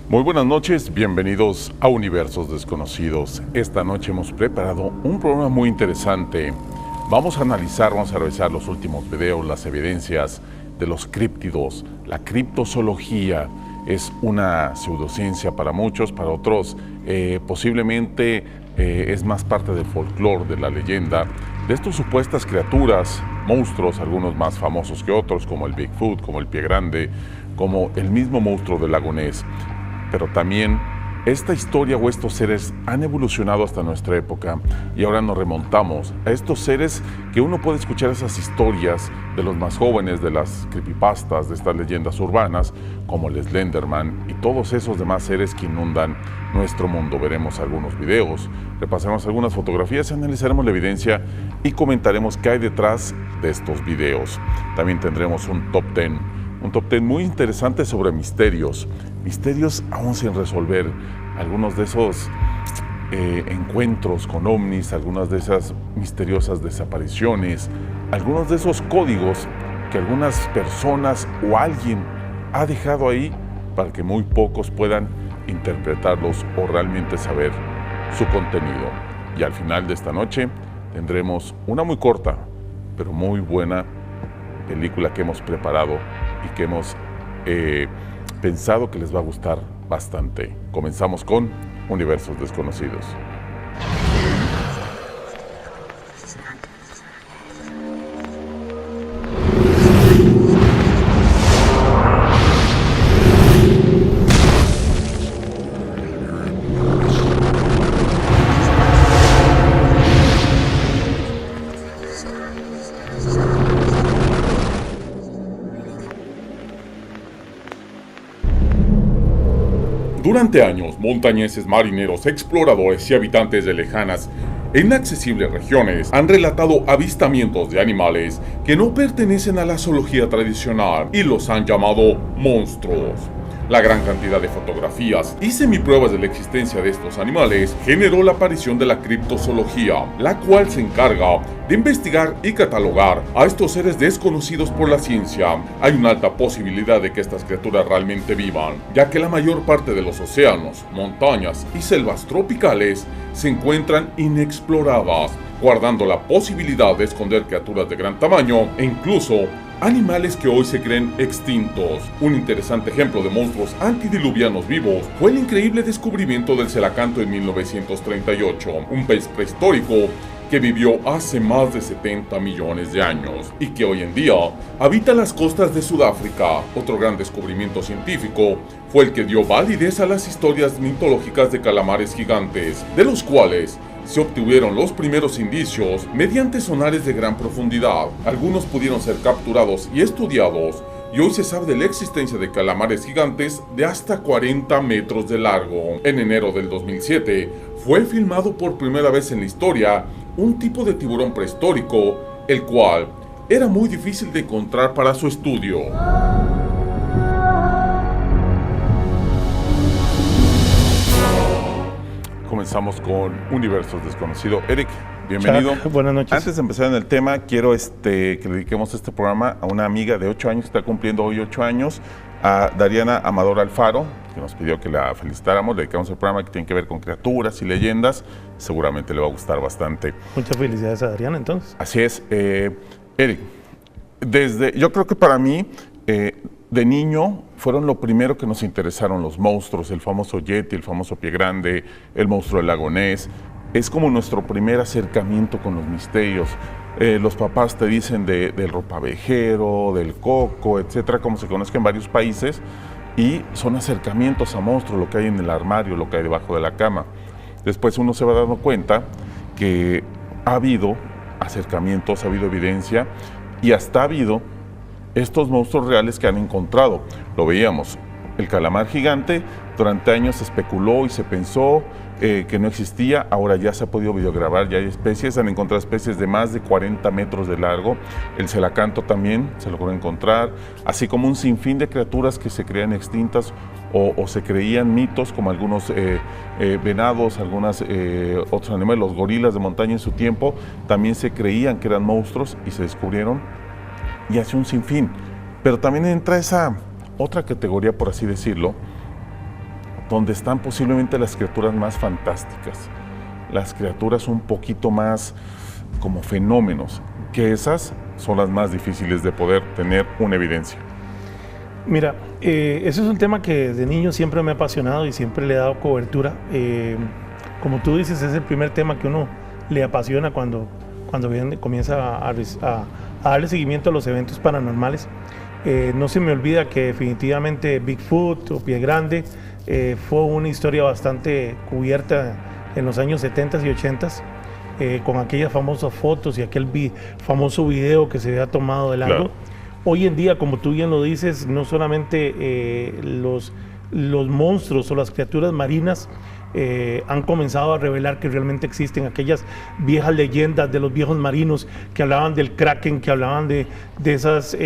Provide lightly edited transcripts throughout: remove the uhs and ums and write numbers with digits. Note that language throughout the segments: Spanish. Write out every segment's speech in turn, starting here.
Muy buenas noches, bienvenidos a Universos Desconocidos. Esta noche hemos preparado un programa muy interesante. Vamos a revisar los últimos videos, las evidencias de los críptidos. La criptozoología es una pseudociencia para muchos, para otros posiblemente es más parte del folclore, de la leyenda, de estas supuestas criaturas, monstruos, algunos más famosos que otros, como el Bigfoot, como el Pie Grande, como el mismo monstruo del lago Ness. Pero también esta historia o estos seres han evolucionado hasta nuestra época y ahora nos remontamos a estos seres que uno puede escuchar esas historias de los más jóvenes, de las creepypastas, de estas leyendas urbanas, como el Slenderman y todos esos demás seres que inundan nuestro mundo. Veremos algunos videos, repasaremos algunas fotografías, analizaremos la evidencia y comentaremos qué hay detrás de estos videos. También tendremos un top 10. Un top 10 muy interesante sobre misterios aún sin resolver, algunos de esos encuentros con ovnis, algunas de esas misteriosas desapariciones, algunos de esos códigos que algunas personas o alguien ha dejado ahí para que muy pocos puedan interpretarlos o realmente saber su contenido. Y al final de esta noche tendremos una muy corta, pero muy buena película que hemos preparado y que hemos pensado que les va a gustar bastante. Comenzamos con Universos Desconocidos. Durante años, montañeses, marineros, exploradores y habitantes de lejanas e inaccesibles regiones han relatado avistamientos de animales que no pertenecen a la zoología tradicional y los han llamado monstruos. La gran cantidad de fotografías y semipruebas de la existencia de estos animales generó la aparición de la criptozoología, la cual se encarga de investigar y catalogar a estos seres desconocidos por la ciencia. Hay una alta posibilidad de que estas criaturas realmente vivan, ya que la mayor parte de los océanos, montañas y selvas tropicales se encuentran inexploradas, guardando la posibilidad de esconder criaturas de gran tamaño e incluso animales que hoy se creen extintos. Un interesante ejemplo de monstruos antidiluvianos vivos fue el increíble descubrimiento del celacanto en 1938, un pez prehistórico que vivió hace más de 70 millones de años y que hoy en día habita las costas de Sudáfrica. Otro gran descubrimiento científico fue el que dio validez a las historias mitológicas de calamares gigantes, de los cuales se obtuvieron los primeros indicios mediante sonares de gran profundidad. Algunos pudieron ser capturados y estudiados, y hoy se sabe de la existencia de calamares gigantes de hasta 40 metros de largo. En enero del 2007 fue filmado por primera vez en la historia un tipo de tiburón prehistórico, el cual era muy difícil de encontrar para su estudio. Comenzamos con Universos Desconocidos. Eric, bienvenido. Chuck, buenas noches. Antes de empezar en el tema, quiero que le dediquemos este programa a una amiga de 8 años, que está cumpliendo hoy 8 años, a Dariana Amador Alfaro, que nos pidió que la felicitáramos. Le dedicamos el programa que tiene que ver con criaturas y leyendas. Seguramente le va a gustar bastante. Muchas felicidades a Dariana, entonces. Así es. Eric, yo creo que para mí, de niño, fueron lo primero que nos interesaron los monstruos, el famoso Yeti, el famoso Pie Grande, el monstruo del lago Ness. Es como nuestro primer acercamiento con los misterios. Los papás te dicen del ropavejero, del coco, etcétera, como se conozca en varios países, y son acercamientos a monstruos, lo que hay en el armario, lo que hay debajo de la cama. Después uno se va dando cuenta que ha habido acercamientos, ha habido evidencia, y hasta ha habido estos monstruos reales que han encontrado. Lo veíamos, el calamar gigante, durante años se especuló y se pensó que no existía. Ahora ya se ha podido videograbar, ya hay especies, han encontrado especies de más de 40 metros de largo. El celacanto también se logró encontrar, así como un sinfín de criaturas que se creían extintas o se creían mitos, como algunos venados, otros animales, los gorilas de montaña en su tiempo, también se creían que eran monstruos y se descubrieron, y hace un sinfín. Pero también entra esa otra categoría, por así decirlo, donde están posiblemente las criaturas más fantásticas, las criaturas un poquito más como fenómenos, que esas son las más difíciles de poder tener una evidencia. Mira, ese es un tema que de niño siempre me ha apasionado y siempre le he dado cobertura. Como tú dices, es el primer tema que uno le apasiona cuando comienza a darle seguimiento a los eventos paranormales. No se me olvida que definitivamente Bigfoot o Pie Grande fue una historia bastante cubierta en los años 70 y 80, con aquellas famosas fotos y aquel famoso video que se había tomado del lago. Claro. Hoy en día, como tú bien lo dices, no solamente los monstruos o las criaturas marinas han comenzado a revelar que realmente existen aquellas viejas leyendas de los viejos marinos que hablaban del kraken, que hablaban de esas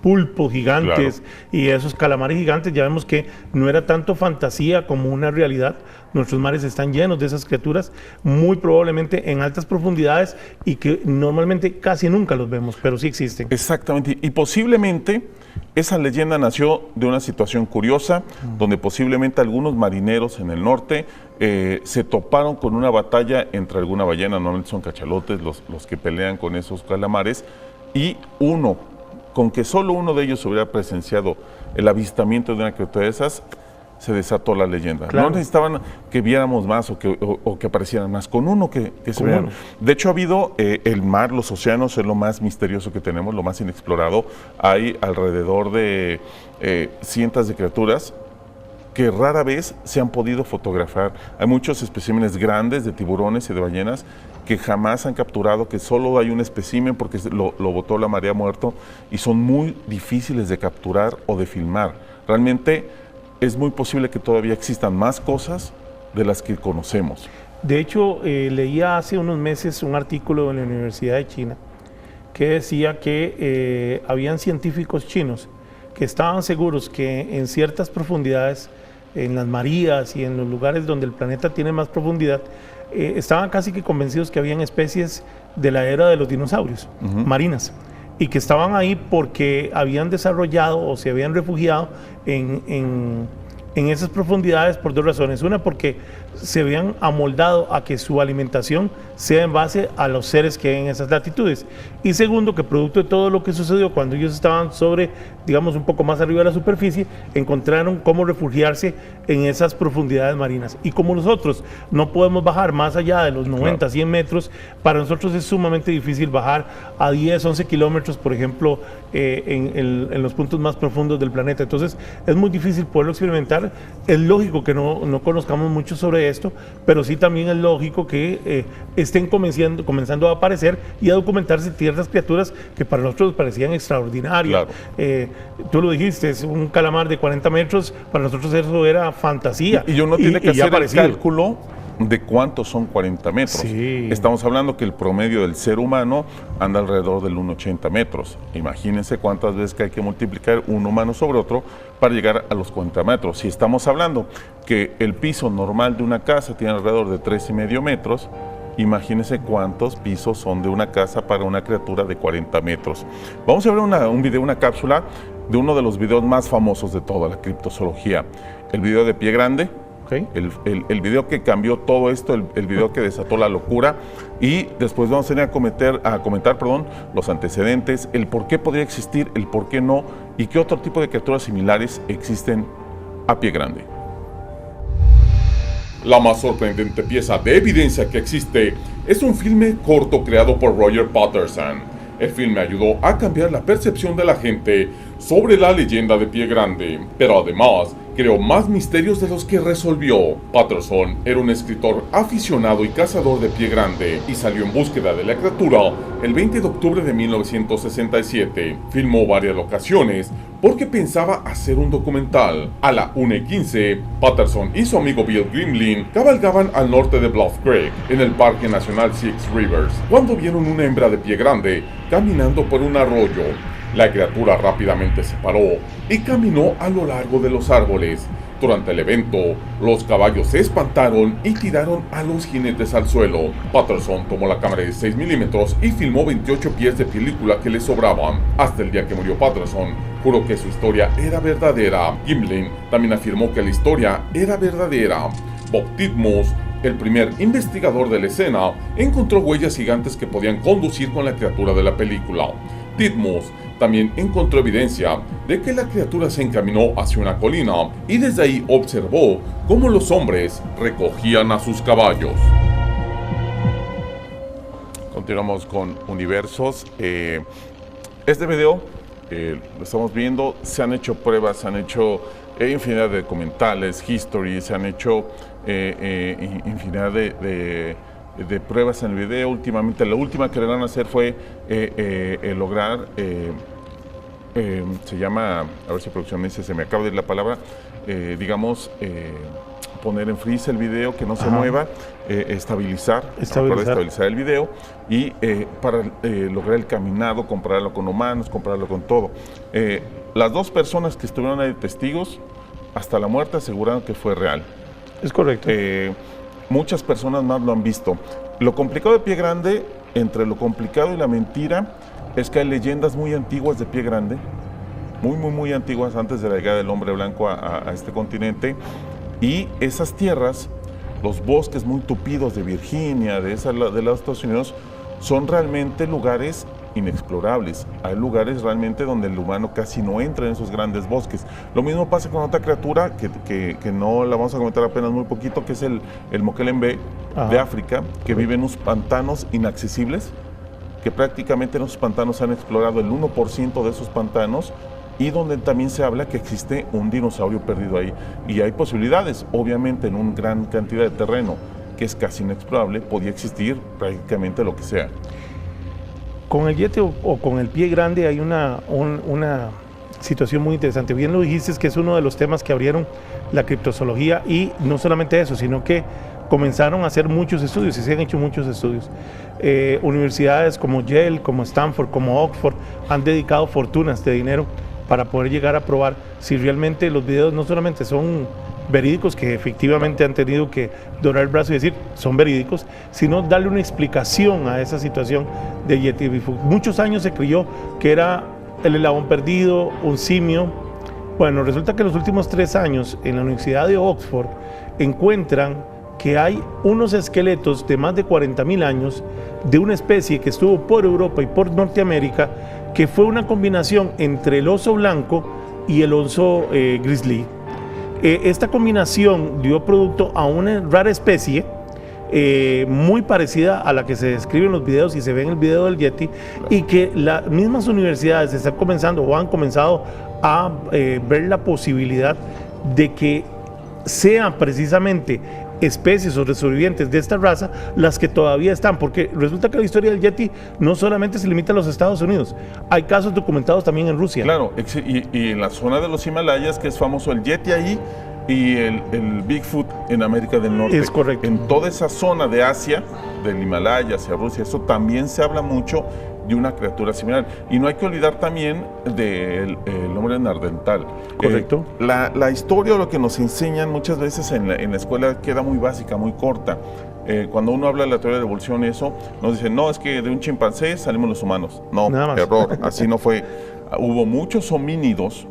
pulpos gigantes, claro, y esos calamares gigantes. Ya vemos que no era tanto fantasía como una realidad. Nuestros mares están llenos de esas criaturas, muy probablemente en altas profundidades, y que normalmente casi nunca los vemos, pero sí existen. Exactamente, y posiblemente esa leyenda nació de una situación curiosa, donde posiblemente algunos marineros en el norte se toparon con una batalla entre alguna ballena, normalmente son cachalotes los que pelean con esos calamares, y con que solo uno de ellos hubiera presenciado el avistamiento de una criatura de esas, se desató la leyenda. Claro. No necesitaban que viéramos más o que aparecieran más, con uno que se vieran. De hecho, ha habido el mar, los océanos es lo más misterioso que tenemos, lo más inexplorado. Hay alrededor de cientos de criaturas que rara vez se han podido fotografar. Hay muchos especímenes grandes de tiburones y de ballenas que jamás han capturado, que solo hay un espécimen porque lo botó la marea muerto, y son muy difíciles de capturar o de filmar. Realmente es muy posible que todavía existan más cosas de las que conocemos. De hecho, leía hace unos meses un artículo en la Universidad de China que decía que habían científicos chinos que estaban seguros que en ciertas profundidades, en las Marías y en los lugares donde el planeta tiene más profundidad, estaban casi que convencidos que habían especies de la era de los dinosaurios, marinas, y que estaban ahí porque habían desarrollado o se habían refugiado en esas profundidades por dos razones. Una, porque se habían amoldado a que su alimentación sea en base a los seres que hay en esas latitudes. Y segundo, que producto de todo lo que sucedió cuando ellos estaban sobre, digamos, un poco más arriba de la superficie, encontraron cómo refugiarse en esas profundidades marinas. Y como nosotros no podemos bajar más allá de los 90, claro, 100 metros, para nosotros es sumamente difícil bajar a 10, 11 kilómetros, por ejemplo, en los puntos más profundos del planeta. Entonces es muy difícil poderlo experimentar. Es lógico que no conozcamos mucho sobre esto, pero sí también es lógico que estén comenzando a aparecer y a documentarse ciertas criaturas que para nosotros parecían extraordinarias. Claro. Tú lo dijiste, es un calamar de 40 metros, para nosotros eso era fantasía. Y uno tiene que hacer el cálculo de cuántos son 40 metros. Sí. Estamos hablando que el promedio del ser humano anda alrededor del 1,80 metros. Imagínense cuántas veces que hay que multiplicar un humano sobre otro para llegar a los 40 metros. Si estamos hablando que el piso normal de una casa tiene alrededor de 3,5 metros, imagínense cuántos pisos son de una casa para una criatura de 40 metros. Vamos a ver un video, una cápsula de uno de los videos más famosos de toda la criptozoología. El video de Pie Grande. Okay. El video que cambió todo esto, el video que desató la locura, y después vamos a ir a comentar los antecedentes, el por qué podría existir, el por qué no, y qué otro tipo de criaturas similares existen a Pie Grande. La más sorprendente pieza de evidencia que existe es un filme corto creado por Roger Patterson. El filme ayudó a cambiar la percepción de la gente sobre la leyenda de Pie Grande, pero además creó más misterios de los que resolvió. Patterson era un escritor aficionado y cazador de Pie Grande y salió en búsqueda de la criatura el 20 de octubre de 1967. Filmó varias locaciones porque pensaba hacer un documental. A la 1:15, Patterson y su amigo Bill Grimlin cabalgaban al norte de Bluff Creek, en el Parque Nacional Six Rivers, cuando vieron una hembra de Pie Grande caminando por un arroyo. La criatura rápidamente se paró y caminó a lo largo de los árboles. Durante el evento, los caballos se espantaron y tiraron a los jinetes al suelo. Patterson tomó la cámara de 6 milímetros y filmó 28 pies de película que le sobraban. Hasta el día que murió Patterson, juró que su historia era verdadera. Gimlin también afirmó que la historia era verdadera. Bob Titmuss, el primer investigador de la escena, encontró huellas gigantes que podían conducir con la criatura de la película. Titmuss también encontró evidencia de que la criatura se encaminó hacia una colina y desde ahí observó cómo los hombres recogían a sus caballos. Continuamos con Universos. Este video lo estamos viendo, se han hecho pruebas, se han hecho infinidad de documentales, history, se han hecho infinidad de pruebas en el video. Últimamente, la última que le van a hacer fue lograr, se llama, a ver si producción me dice, se me acaba de ir la palabra, poner en freeze el video, que no se mueva, estabilizar el video y para lograr el caminado, compararlo con humanos, compararlo con todo. Las dos personas que estuvieron ahí testigos, hasta la muerte aseguraron que fue real. Es correcto. Muchas personas más lo han visto. Lo complicado de Pie Grande, entre lo complicado y la mentira, es que hay leyendas muy antiguas de Pie Grande, muy antiguas, antes de la llegada del hombre blanco a este continente, y esas tierras, los bosques muy tupidos de Virginia, de los Estados Unidos, son realmente lugares inexplorables. Hay lugares realmente donde el humano casi no entra en esos grandes bosques. Lo mismo pasa con otra criatura que no la vamos a comentar apenas muy poquito, que es el Mokelembe de África, que vive en unos pantanos inaccesibles, que prácticamente en esos pantanos han explorado el 1% de esos pantanos, y donde también se habla que existe un dinosaurio perdido ahí. Y hay posibilidades, obviamente en una gran cantidad de terreno que es casi inexplorable, podía existir prácticamente lo que sea. Con el Yeti o con el Pie Grande hay una situación muy interesante. Bien lo dijiste, que es uno de los temas que abrieron la criptozoología, y no solamente eso, sino que comenzaron a hacer muchos estudios, y se han hecho muchos estudios. Universidades como Yale, como Stanford, como Oxford han dedicado fortunas de dinero para poder llegar a probar si realmente los videos no solamente son verídicos, que efectivamente han tenido que dorar el brazo y decir son verídicos, sino darle una explicación a esa situación de Yeti Bigfoot. Muchos años se creyó que era el eslabón perdido, un simio. Bueno, resulta que en los últimos 3 años en la Universidad de Oxford encuentran que hay unos esqueletos de más de 40.000 años de una especie que estuvo por Europa y por Norteamérica, que fue una combinación entre el oso blanco y el oso grizzly. Esta combinación dio producto a una rara especie muy parecida a la que se describe en los videos y se ve en el video del Yeti, y que las mismas universidades están comenzando o han comenzado a ver la posibilidad de que sean precisamente especies o sobrevivientes de esta raza las que todavía están, porque resulta que la historia del Yeti no solamente se limita a los Estados Unidos, hay casos documentados también en Rusia. Claro, y en la zona de los Himalayas, que es famoso el Yeti ahí, y el Bigfoot en América del Norte. Es correcto. En toda esa zona de Asia, del Himalaya hacia Rusia, eso también se habla mucho de una criatura similar. Y no hay que olvidar también del hombre neandertal. Correcto. La historia o lo que nos enseñan muchas veces en la escuela queda muy básica, muy corta. Cuando uno habla de la teoría de la evolución, eso, nos dicen, no, es que de un chimpancé salimos los humanos. No, error, así no fue. Hubo muchos homínidos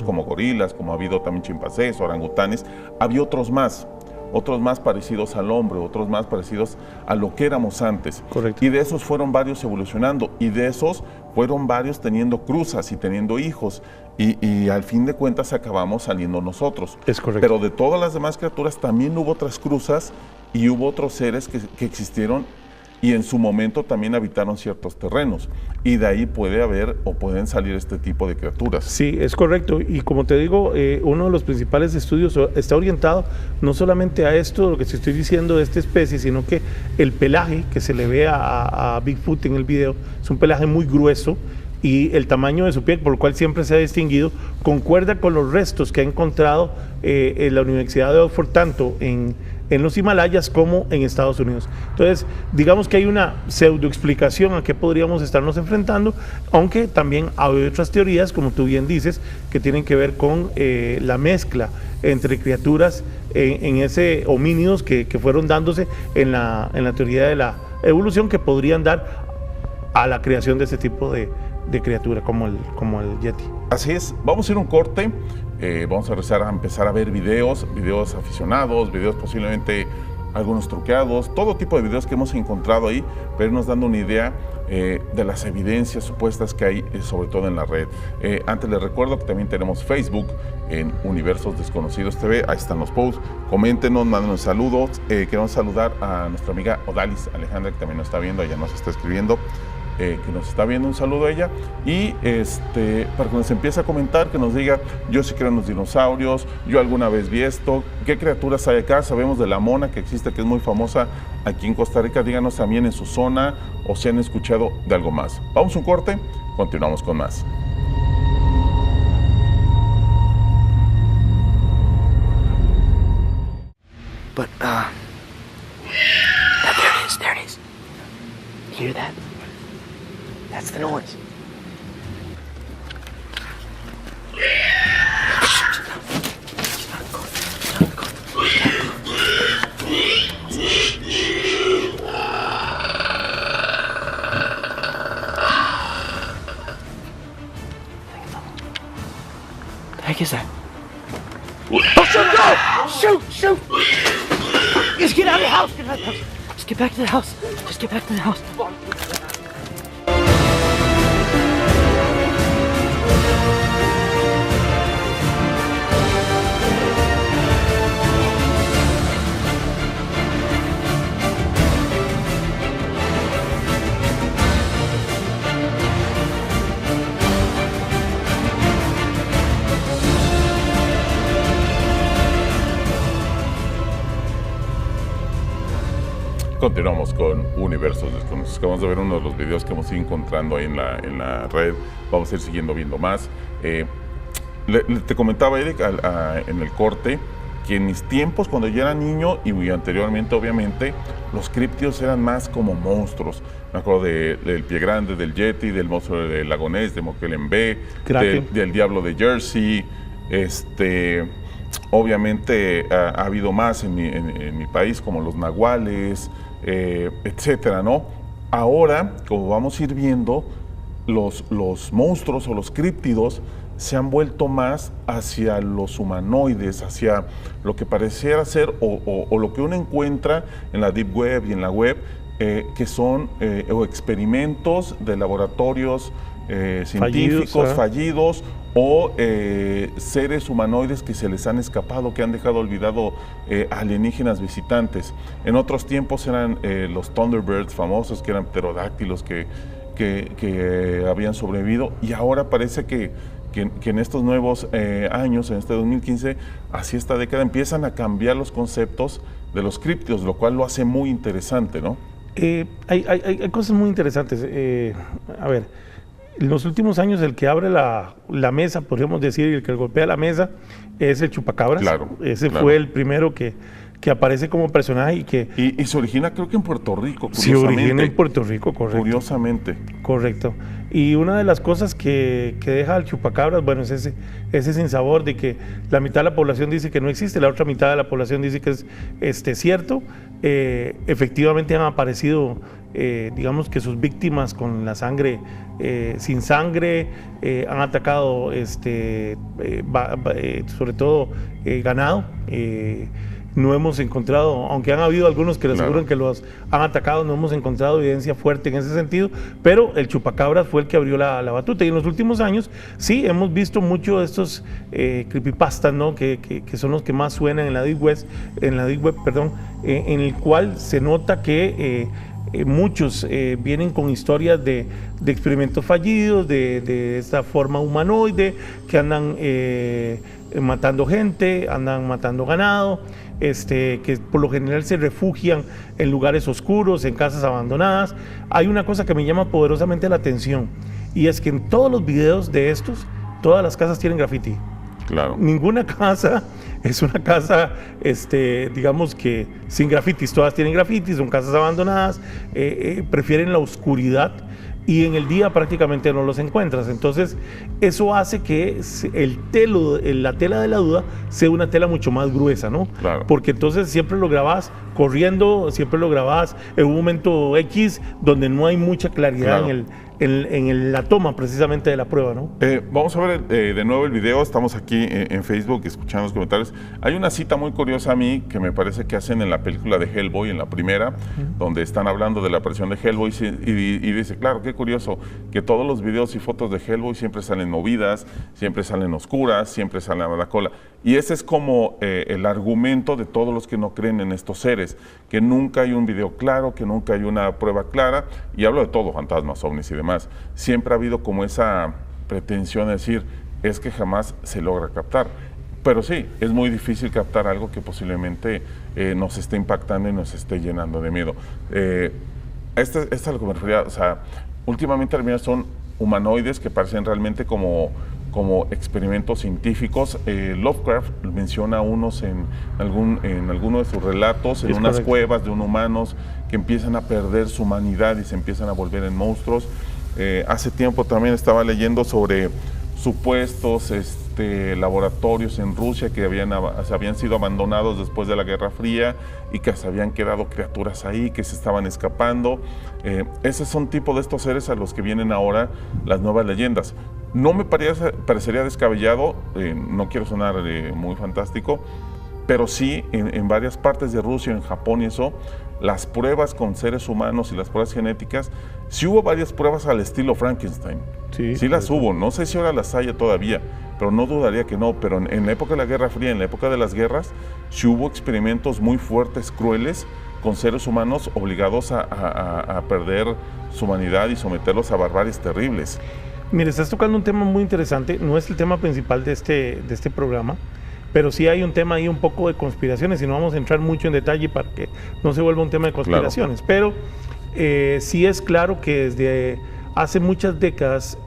como gorilas, como ha habido también chimpancés, orangutanes, había otros más parecidos al hombre, otros más parecidos a lo que éramos antes. Correcto. Y de esos fueron varios evolucionando, y de esos fueron varios teniendo cruzas y teniendo hijos, y al fin de cuentas acabamos saliendo nosotros. Es correcto. Pero de todas las demás criaturas también hubo otras cruzas, y hubo otros seres que existieron, y en su momento también habitaron ciertos terrenos, y de ahí puede haber o pueden salir este tipo de criaturas. Sí, es correcto, y como te digo, uno de los principales estudios está orientado no solamente a esto, lo que te estoy diciendo de esta especie, sino que el pelaje que se le ve a Bigfoot en el video es un pelaje muy grueso, y el tamaño de su piel, por lo cual siempre se ha distinguido, concuerda con los restos que ha encontrado en la Universidad de Oxford, tanto en en los Himalayas como en Estados Unidos. Entonces, digamos que hay una pseudoexplicación a qué podríamos estarnos enfrentando, aunque también hay otras teorías, como tú bien dices, que tienen que ver con la mezcla entre criaturas en ese homínidos que fueron dándose en la teoría de la evolución, que podrían dar a la creación de ese tipo de criatura como el Yeti. Así es, vamos a ir a un corte, vamos a empezar a ver videos aficionados, videos posiblemente algunos truqueados, todo tipo de videos que hemos encontrado ahí, pero nos dando una idea de las evidencias supuestas que hay, sobre todo en la red. Antes les recuerdo que también tenemos Facebook en Universos Desconocidos TV, ahí están los posts, coméntenos, mándenos saludos. Queremos saludar a nuestra amiga Odalis Alejandra, que también nos está viendo, ella nos está escribiendo, que nos está viendo, un saludo a ella, y para que nos empiece a comentar, que nos diga: yo sí creo en los dinosaurios, yo alguna vez vi esto, qué criaturas hay acá, sabemos de la mona que existe, que es muy famosa aquí en Costa Rica, díganos también en su zona o si han escuchado de algo más. Vamos a un corte, continuamos con más. But, there it is. You hear that? That's the noise. The heck is that? Oh, shoot, go! Shoot, shoot! Just get out of the house, get out of the house. Just get back to the house. Just get back to the house. Continuamos con Universos Desconocidos. Vamos a ver uno de los videos que hemos ido encontrando ahí en la red. Vamos a ir viendo más. Te comentaba, Eric, en el corte, que en mis tiempos, cuando yo era niño y muy anteriormente, obviamente, los críptidos eran más como monstruos. Me acuerdo del Pie Grande, del Yeti, del monstruo del Lago Ness, de Mokelumne, del Diablo de Jersey. Obviamente ha habido más en mi país, como los nahuales, etcétera, ¿no? Ahora, como vamos a ir viendo, los monstruos o los críptidos se han vuelto más hacia los humanoides, hacia lo que pareciera ser o lo que uno encuentra en la Deep Web y en la web, que son experimentos de laboratorios científicos fallidos o seres humanoides que se les han escapado, que han dejado olvidado alienígenas visitantes. En otros tiempos eran los Thunderbirds famosos, que eran pterodáctilos que habían sobrevivido, y ahora parece que en estos nuevos años, en este 2015, hacia esta década, empiezan a cambiar los conceptos de los críptidos, lo cual lo hace muy interesante, ¿no? Hay cosas muy interesantes. A ver, en los últimos años el que abre la mesa, podríamos decir, y el que golpea la mesa es el chupacabras. Claro, Ese fue el primero que aparece como personaje y se origina, creo que en Puerto Rico, se origina en Puerto Rico, correcto. Curiosamente. Correcto. Y una de las cosas que deja al chupacabras, bueno, es ese sinsabor de que la mitad de la población dice que no existe, la otra mitad de la población dice que es cierto. Efectivamente han aparecido, digamos que sus víctimas con la sangre, sin sangre, han atacado sobre todo ganado. No hemos encontrado, aunque han habido algunos que le aseguran que los han atacado, no hemos encontrado evidencia fuerte en ese sentido, pero el chupacabras fue el que abrió la batuta. Y en los últimos años sí hemos visto mucho de estos creepypastas, ¿no? que son los que más suenan en la Deep Web, en el cual se nota que muchos vienen con historias de experimentos fallidos, de esta forma humanoide, que andan matando gente, andan matando ganado, que por lo general se refugian en lugares oscuros, en casas abandonadas. Hay una cosa que me llama poderosamente la atención, y es que en todos los videos de estos, todas las casas tienen graffiti. Claro. Ninguna casa es una casa, digamos que sin grafitis, todas tienen grafitis, son casas abandonadas, prefieren la oscuridad y en el día prácticamente no los encuentras. Entonces eso hace que la tela de la duda sea una tela mucho más gruesa, ¿no? Claro. Porque entonces siempre lo grabás corriendo, siempre lo grabás en un momento X donde no hay mucha claridad Claro. en la toma precisamente de la prueba, ¿no? Vamos a ver de nuevo el video. Estamos aquí en Facebook escuchando los comentarios. Hay una cita muy curiosa a mí que me parece que hacen en la película de Hellboy, en la primera, donde están hablando de la aparición de Hellboy y dice, claro, qué curioso, que todos los videos y fotos de Hellboy siempre salen movidas, siempre salen oscuras, siempre salen a la cola. Y ese es como el argumento de todos los que no creen en estos seres, que nunca hay un video claro, que nunca hay una prueba clara, y hablo de todo, fantasmas, ovnis y demás. Siempre ha habido como esa pretensión de decir, es que jamás se logra captar. Pero sí, es muy difícil captar algo que posiblemente nos esté impactando y nos esté llenando de miedo. Esta es a lo que me refería, o sea, últimamente también son humanoides que parecen realmente como experimentos científicos. Lovecraft menciona unos en alguno de sus relatos, en unas cuevas de unos humanos que empiezan a perder su humanidad y se empiezan a volver en monstruos. Hace tiempo también estaba leyendo sobre supuestos laboratorios en Rusia que habían sido abandonados después de la Guerra Fría y que se habían quedado criaturas ahí que se estaban escapando. Esos son tipo de estos seres a los que vienen ahora las nuevas leyendas. No me parecería descabellado, no quiero sonar muy fantástico, pero sí en varias partes de Rusia, en Japón y eso, las pruebas con seres humanos y las pruebas genéticas, sí hubo varias pruebas al estilo Frankenstein. Sí las hubo, no sé si ahora las haya todavía, pero no dudaría que no. Pero en la época de la Guerra Fría, en la época de las guerras, sí hubo experimentos muy fuertes, crueles, con seres humanos obligados a perder su humanidad y someterlos a barbaries terribles. Mire, estás tocando un tema muy interesante, no es el tema principal de este programa, pero sí hay un tema ahí un poco de conspiraciones y no vamos a entrar mucho en detalle para que no se vuelva un tema de conspiraciones, claro. Pero sí es claro que desde hace muchas décadas,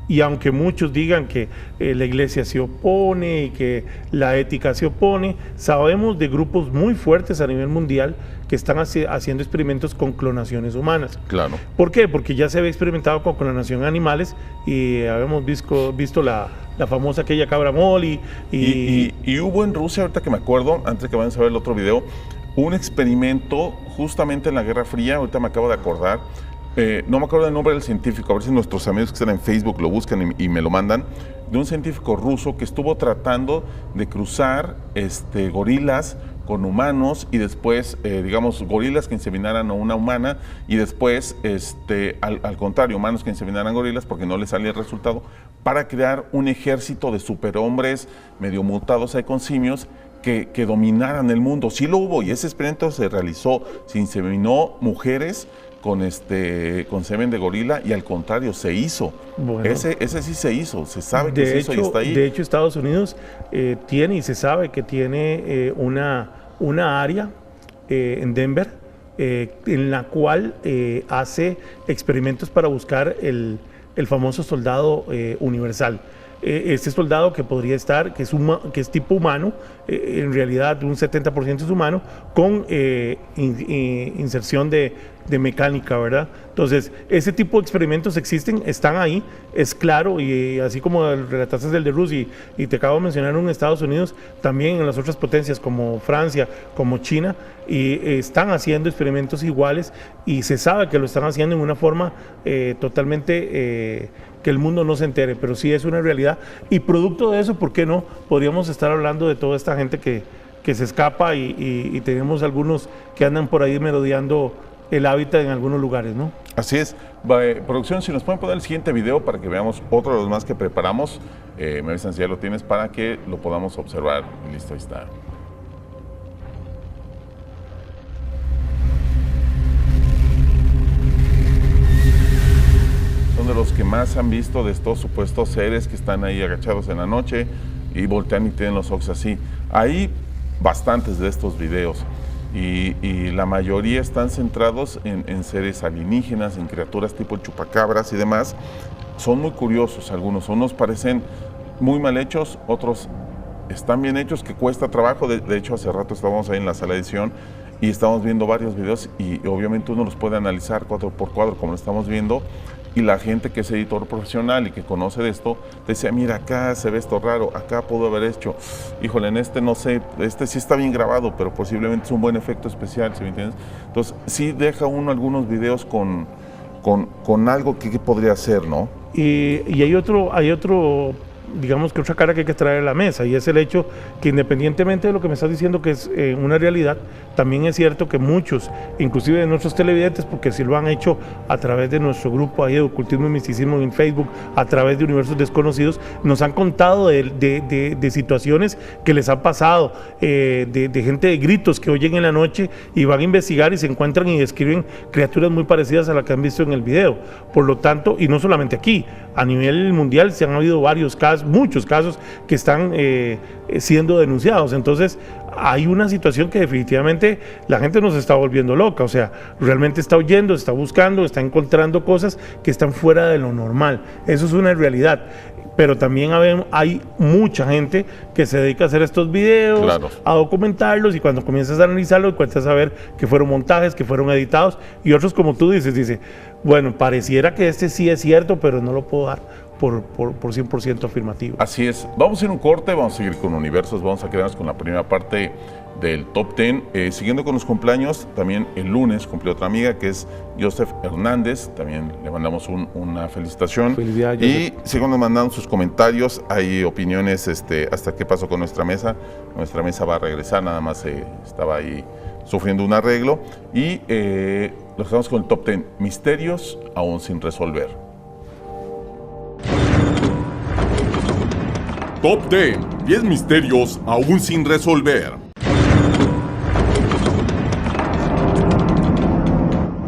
y aunque muchos digan que la iglesia se opone y que la ética se opone, sabemos de grupos muy fuertes a nivel mundial que están haciendo experimentos con clonaciones humanas. Claro. ¿Por qué? Porque ya se había experimentado con clonación de animales y habíamos visto la famosa aquella cabra Molly. Y hubo en Rusia, ahorita que me acuerdo, antes de que vayan a ver el otro video, un experimento justamente en la Guerra Fría, ahorita me acabo de acordar, no me acuerdo el nombre del científico, a ver si nuestros amigos que están en Facebook lo buscan y me lo mandan, de un científico ruso que estuvo tratando de cruzar gorilas con humanos y después, digamos, gorilas que inseminaran a una humana y después, al contrario, humanos que inseminaran gorilas porque no les salía el resultado, para crear un ejército de superhombres medio mutados ahí con simios que dominaran el mundo. Sí lo hubo y ese experimento se realizó, se inseminó mujeres con semen de gorila y al contrario se hizo. Bueno, ese sí se hizo, se sabe que se hizo y está ahí. De hecho, Estados Unidos tiene y se sabe que tiene una área en Denver en la cual hace experimentos para buscar el famoso soldado universal. Este soldado que podría estar, que es tipo humano, en realidad un 70% es humano, con inserción de mecánica, ¿verdad? Entonces, ese tipo de experimentos existen, están ahí, es claro, y así como relataste del de Rusia, y te acabo de mencionar en Estados Unidos, también en las otras potencias como Francia, como China, y están haciendo experimentos iguales, y se sabe que lo están haciendo en una forma totalmente que el mundo no se entere, pero sí es una realidad, y producto de eso, ¿por qué no? Podríamos estar hablando de toda esta gente que se escapa y tenemos algunos que andan por ahí merodeando el hábitat en algunos lugares, ¿no? Así es. Producción, si nos pueden poner el siguiente video para que veamos otro de los más que preparamos, me avisan si ya lo tienes para que lo podamos observar. Listo, ahí está. Son de los que más han visto de estos supuestos seres que están ahí agachados en la noche y voltean y tienen los ojos así. Hay bastantes de estos videos. Y la mayoría están centrados en seres alienígenas, en criaturas tipo chupacabras y demás. Son muy curiosos algunos, unos parecen muy mal hechos, otros están bien hechos, que cuesta trabajo. De hecho, hace rato estábamos ahí en la sala de edición y estamos viendo varios videos y obviamente uno los puede analizar cuadro por cuadro como lo estamos viendo, y la gente que es editor profesional y que conoce de esto decía, mira, acá se ve esto raro, acá pudo haber hecho, híjole, en este no sé, este sí está bien grabado, pero posiblemente es un buen efecto especial, ¿sí me entiendes? Entonces sí deja uno algunos videos con algo que podría hacer, ¿no? Y hay otro, digamos que otra cara que hay que traer a la mesa, y es el hecho que independientemente de lo que me estás diciendo que es una realidad, también es cierto que muchos, inclusive de nuestros televidentes, porque si lo han hecho a través de nuestro grupo ahí de Ocultismo y Misticismo en Facebook, a través de Universos Desconocidos, nos han contado de situaciones que les han pasado, de gente de gritos que oyen en la noche y van a investigar y se encuentran y describen criaturas muy parecidas a las que han visto en el video. Por lo tanto, y no solamente aquí, a nivel mundial se han habido varios casos, muchos casos que están siendo denunciados. Entonces hay una situación que definitivamente la gente nos está volviendo loca, o sea, realmente está oyendo, está buscando, está encontrando cosas que están fuera de lo normal. Eso es una realidad. Pero también hay mucha gente que se dedica a hacer estos videos, claro, a documentarlos, y cuando comienzas a analizarlos cuentas a ver que fueron montajes, que fueron editados, y otros, como tú dice, bueno, pareciera que este sí es cierto, pero no lo puedo dar por 100% afirmativo. Así es. Vamos a ir a un corte, vamos a seguir con Universos, vamos a quedarnos con la primera parte del Top 10. Siguiendo con los cumpleaños, también el lunes cumplió otra amiga que es Joseph Hernández, también le mandamos una felicitación. Felicidades, y sigamos mandando sus comentarios, hay opiniones hasta qué pasó con nuestra mesa. Nuestra mesa va a regresar, nada más estaba ahí sufriendo un arreglo. Y los dejamos con el Top 10, misterios aún sin resolver. Top 10, 10 misterios aún sin resolver.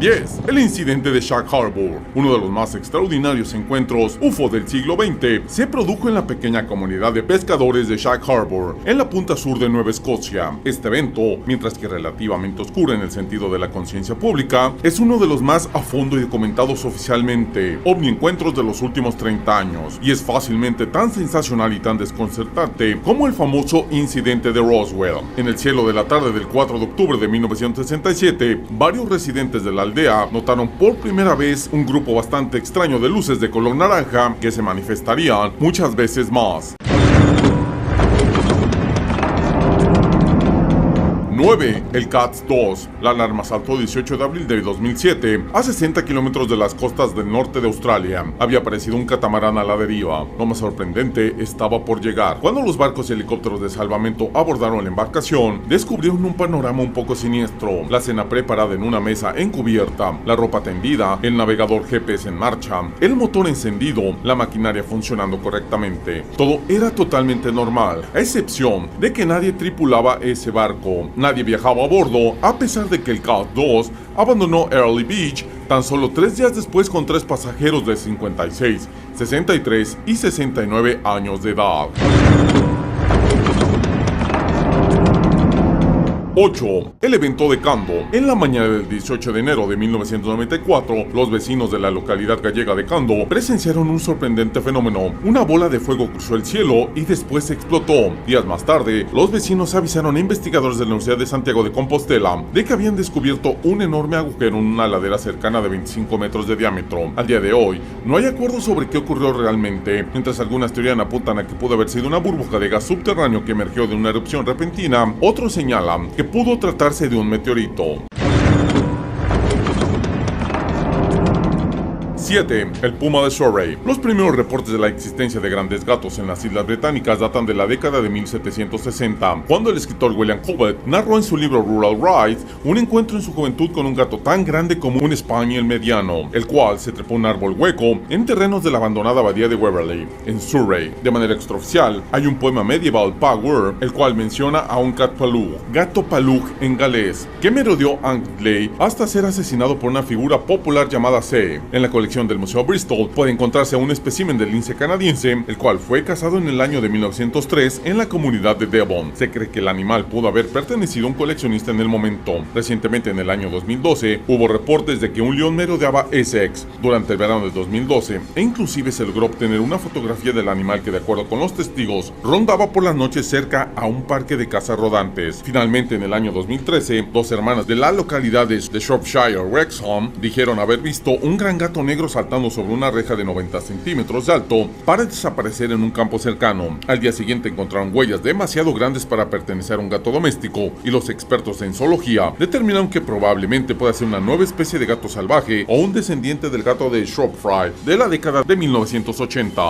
10. El incidente de Shag Harbor, uno de los más extraordinarios encuentros UFO del siglo XX, se produjo en la pequeña comunidad de pescadores de Shag Harbor, en la punta sur de Nueva Escocia. Este evento, mientras que relativamente oscuro en el sentido de la conciencia pública, es uno de los más a fondo y documentados oficialmente ovni encuentros de los últimos 30 años, y es fácilmente tan sensacional y tan desconcertante como el famoso incidente de Roswell. En el cielo de la tarde del 4 de octubre de 1967, varios residentes de la aldea notaron por primera vez un grupo bastante extraño de luces de color naranja que se manifestarían muchas veces más. 9. El CATS-2. La alarma saltó el 18 de abril de 2007 a 60 kilómetros de las costas del norte de Australia. Había aparecido un catamarán a la deriva. Lo más sorprendente estaba por llegar. Cuando los barcos y helicópteros de salvamento abordaron la embarcación, descubrieron un panorama un poco siniestro. La cena preparada en una mesa encubierta, la ropa tendida, el navegador GPS en marcha, el motor encendido, la maquinaria funcionando correctamente. Todo era totalmente normal, a excepción de que nadie tripulaba ese barco. Nadie viajaba a bordo, a pesar de que el CAT-2 abandonó Early Beach tan solo 3 días después con 3 pasajeros de 56, 63 y 69 años de edad. 8. El evento de Cando. En la mañana del 18 de enero de 1994, los vecinos de la localidad gallega de Cando presenciaron un sorprendente fenómeno. Una bola de fuego cruzó el cielo y después explotó. Días más tarde, los vecinos avisaron a investigadores de la Universidad de Santiago de Compostela de que habían descubierto un enorme agujero en una ladera cercana de 25 metros de diámetro. Al día de hoy, no hay acuerdo sobre qué ocurrió realmente. Mientras algunas teorías apuntan a que pudo haber sido una burbuja de gas subterráneo que emergió de una erupción repentina, otros señalan que pudo tratarse de un meteorito. 7. El puma de Surrey. Los primeros reportes de la existencia de grandes gatos en las Islas Británicas datan de la década de 1760, cuando el escritor William Cobbett narró en su libro Rural Rides un encuentro en su juventud con un gato tan grande como un Spaniel mediano, el cual se trepó un árbol hueco en terrenos de la abandonada abadía de Waverley, en Surrey. De manera extraoficial, hay un poema medieval, Power, el cual menciona a un gato palug en galés, que merodeó Angley hasta ser asesinado por una figura popular llamada C. En la colección colección del Museo Bristol puede encontrarse un espécimen del lince canadiense, el cual fue cazado en el año de 1903 en la comunidad de Devon. Se cree que el animal pudo haber pertenecido a un coleccionista en el momento. Recientemente, en el año 2012, hubo reportes de que un león merodeaba Essex durante el verano de 2012 e inclusive se logró obtener una fotografía del animal que, de acuerdo con los testigos, rondaba por las noches cerca a un parque de cazas rodantes. Finalmente, en el año 2013, dos hermanas de las localidades de Shropshire, Wrexham, dijeron haber visto un gran gato negro saltando sobre una reja de 90 centímetros de alto para desaparecer en un campo cercano. Al día siguiente encontraron huellas demasiado grandes para pertenecer a un gato doméstico y los expertos en zoología determinaron que probablemente pueda ser una nueva especie de gato salvaje o un descendiente del gato de Shropshire de la década de 1980.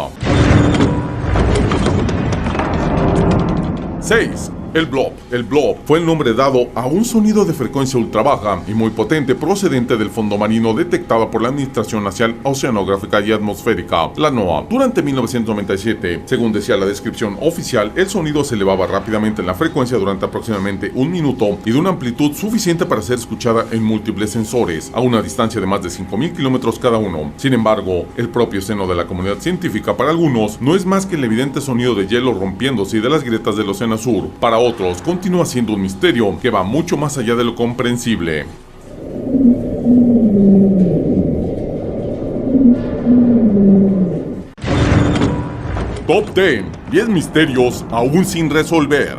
6. El blob. El blob fue el nombre dado a un sonido de frecuencia ultra baja y muy potente procedente del fondo marino detectado por la Administración Nacional Oceanográfica y Atmosférica, la NOAA, durante 1997. Según decía la descripción oficial, el sonido se elevaba rápidamente en la frecuencia durante aproximadamente un minuto y de una amplitud suficiente para ser escuchada en múltiples sensores, a una distancia de más de 5.000 kilómetros cada uno. Sin embargo, el propio seno de la comunidad científica para algunos no es más que el evidente sonido de hielo rompiéndose y de las grietas del Océano Sur. Para otros, continúa siendo un misterio que va mucho más allá de lo comprensible. Top 10. 10 misterios aún sin resolver.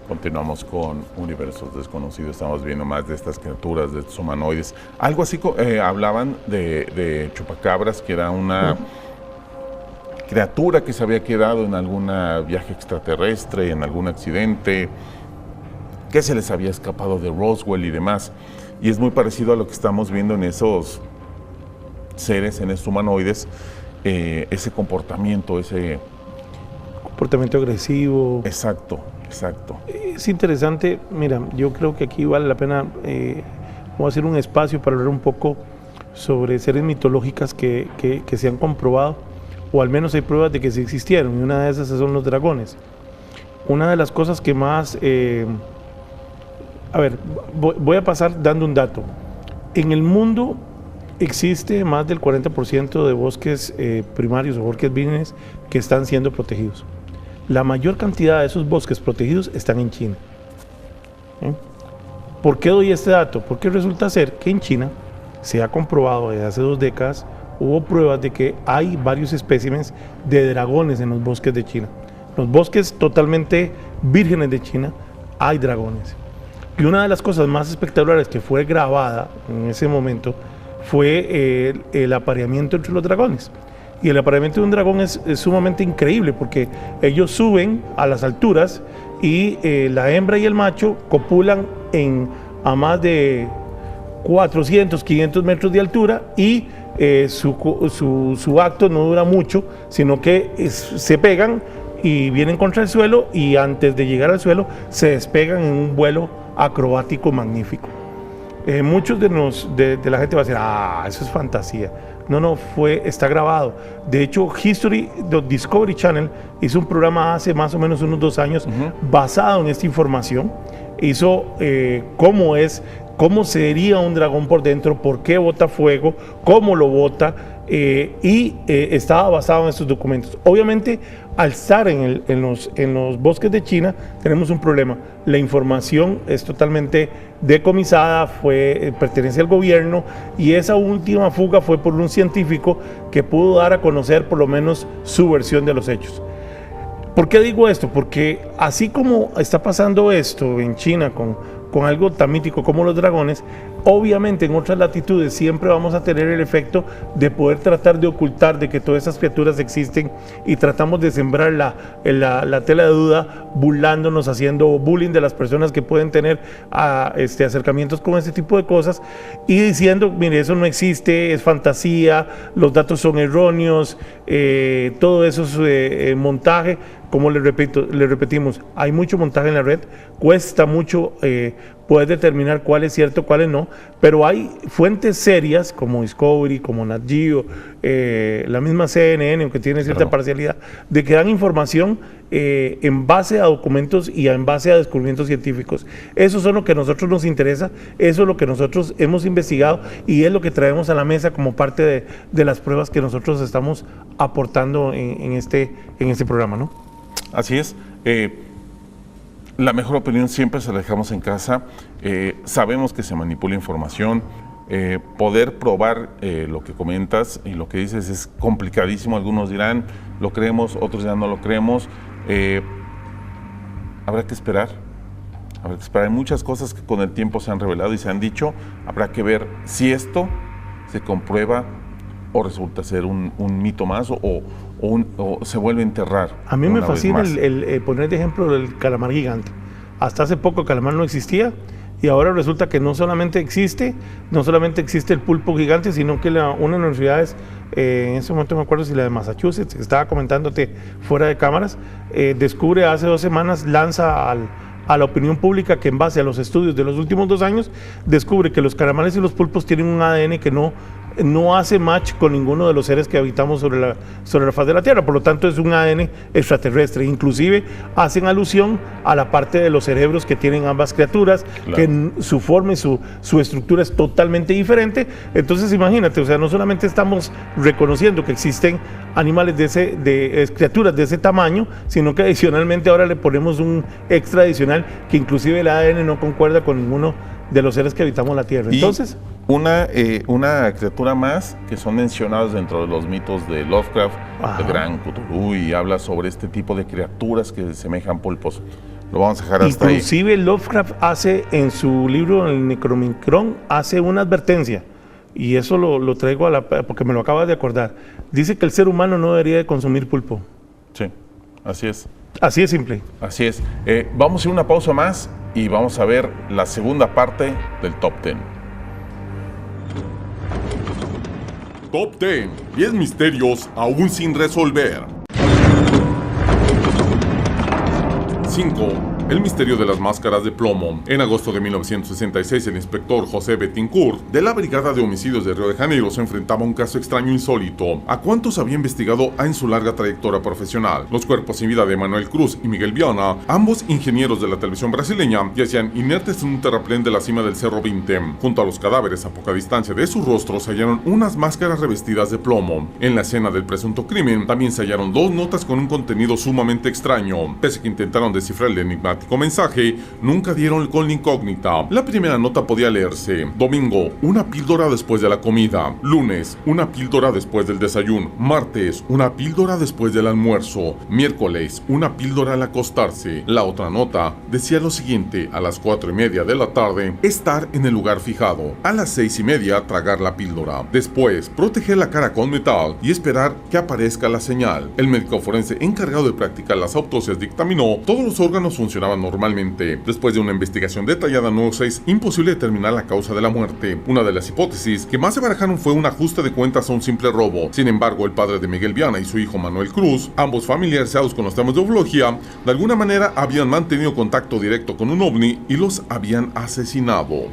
Continuamos con Universos Desconocidos. Estamos viendo más de estas criaturas, de estos humanoides. Algo así, hablaban de chupacabras, que era una criatura que se había quedado en algún viaje extraterrestre, en algún accidente, que se les había escapado de Roswell y demás. Y es muy parecido a lo que estamos viendo en esos seres, en esos humanoides, ese comportamiento, ese... comportamiento agresivo. Exacto. Exacto. Es interesante, mira, yo creo que aquí vale la pena, voy a hacer un espacio para hablar un poco sobre seres mitológicas que se han comprobado, o al menos hay pruebas de que sí existieron, y una de esas son los dragones. Una de las cosas que más, voy a pasar dando un dato. En el mundo existe más del 40% de bosques primarios o bosques vírgenes que están siendo protegidos. La mayor cantidad de esos bosques protegidos están en China. ¿Por qué doy este dato? Porque resulta ser que en China se ha comprobado desde hace 2 décadas, hubo pruebas de que hay varios especímenes de dragones en los bosques de China. Los bosques totalmente vírgenes de China hay dragones. Y una de las cosas más espectaculares que fue grabada en ese momento fue el apareamiento entre los dragones. Y el apareamiento de un dragón es sumamente increíble porque ellos suben a las alturas y la hembra y el macho copulan a más de 400, 500 metros de altura y su acto no dura mucho, sino que se pegan y vienen contra el suelo y antes de llegar al suelo se despegan en un vuelo acrobático magnífico. Muchos de la gente va a decir, eso es fantasía. No, está grabado. De hecho, Discovery Channel hizo un programa hace más o menos unos 2 años basado en esta información. Hizo cómo sería un dragón por dentro, por qué bota fuego, cómo lo bota, estaba basado en estos documentos. Obviamente, al estar en los bosques de China, tenemos un problema. La información es totalmente decomisada, pertenece al gobierno, y esa última fuga fue por un científico que pudo dar a conocer por lo menos su versión de los hechos. ¿Por qué digo esto? Porque así como está pasando esto en China con algo tan mítico como los dragones, obviamente en otras latitudes siempre vamos a tener el efecto de poder tratar de ocultar de que todas esas criaturas existen, y tratamos de sembrar la tela de duda, burlándonos, haciendo bullying de las personas que pueden tener acercamientos con este tipo de cosas, y diciendo, mire, eso no existe, es fantasía, los datos son erróneos, todo eso es montaje. Como le repetimos, hay mucho montaje en la red, cuesta mucho poder determinar cuál es cierto, cuál es no, pero hay fuentes serias como Discovery, como Nat Geo, la misma CNN, aunque tiene cierta parcialidad, de que dan información en base a documentos y en base a descubrimientos científicos. Eso es lo que a nosotros nos interesa, eso es lo que nosotros hemos investigado y es lo que traemos a la mesa como parte de las pruebas que nosotros estamos aportando en este programa, ¿no? Así es. La mejor opinión siempre se la dejamos en casa. Sabemos que se manipula información. Poder probar lo que comentas y lo que dices es complicadísimo. Algunos dirán, lo creemos, otros dirán, no lo creemos. Habrá que esperar. Habrá que esperar. Hay muchas cosas que con el tiempo se han revelado y se han dicho. Habrá que ver si esto se comprueba o resulta ser un mito más o se vuelve a enterrar. A mí me fascina el poner de ejemplo del calamar gigante. Hasta hace poco el calamar no existía y ahora resulta que no solamente existe el pulpo gigante, sino que una de las universidades, en ese momento me acuerdo si la de Massachusetts, estaba comentándote fuera de cámaras, descubre hace 2 semanas, lanza a la opinión pública que en base a los estudios de los últimos 2 años, descubre que los calamares y los pulpos tienen un ADN que no hace match con ninguno de los seres que habitamos sobre la faz de la Tierra, por lo tanto es un ADN extraterrestre. Inclusive hacen alusión a la parte de los cerebros que tienen ambas criaturas, claro, que su forma y su estructura es totalmente diferente. Entonces imagínate, o sea, no solamente estamos reconociendo que existen animales criaturas de ese tamaño, sino que adicionalmente ahora le ponemos un extra adicional que inclusive el ADN no concuerda con ninguno de los seres que habitamos la Tierra. Entonces, una criatura más que son mencionadas dentro de los mitos de Lovecraft, el Gran Cthulhu, y habla sobre este tipo de criaturas que semejan pulpos. Lo vamos a dejar hasta ahí. Inclusive Lovecraft hace en su libro, el Necronomicon, hace una advertencia, y eso lo traigo porque me lo acabas de acordar. Dice que el ser humano no debería de consumir pulpo. Sí, así es. Así es simple. Así es. Vamos a ir una pausa más y vamos a ver la segunda parte del Top 10. Top 10. 10 misterios aún sin resolver. 5. El misterio de las máscaras de plomo. En agosto de 1966, el inspector José Betancourt, de la Brigada de Homicidios de Río de Janeiro, se enfrentaba a un caso extraño e insólito. ¿A cuántos había investigado en su larga trayectoria profesional? Los cuerpos sin vida de Manuel Cruz y Miguel Viana, ambos ingenieros de la televisión brasileña, yacían inertes en un terraplén de la cima del Cerro 20. Junto a los cadáveres, a poca distancia de sus rostros, se hallaron unas máscaras revestidas de plomo. En la escena del presunto crimen, también se hallaron 2 notas con un contenido sumamente extraño. Pese a que intentaron descifrar el enigmático mensaje, nunca dieron con la incógnita. La primera nota podía leerse: domingo, una píldora después de la comida; lunes, una píldora después del desayuno; martes, una píldora después del almuerzo; miércoles, una píldora al acostarse. La otra nota decía lo siguiente: a las 4:30 de la tarde, estar en el lugar fijado; a las 6:30, tragar la píldora; después, proteger la cara con metal y esperar que aparezca la señal. El médico forense encargado de practicar las autopsias dictaminó todos los órganos funcionaban normalmente. Después de una investigación detallada, no es imposible determinar la causa de la muerte. Una de las hipótesis que más se barajaron fue un ajuste de cuentas a un simple robo. Sin embargo, el padre de Miguel Viana y su hijo Manuel Cruz, ambos familiarizados con los temas de ufología, de alguna manera habían mantenido contacto directo con un ovni y los habían asesinado.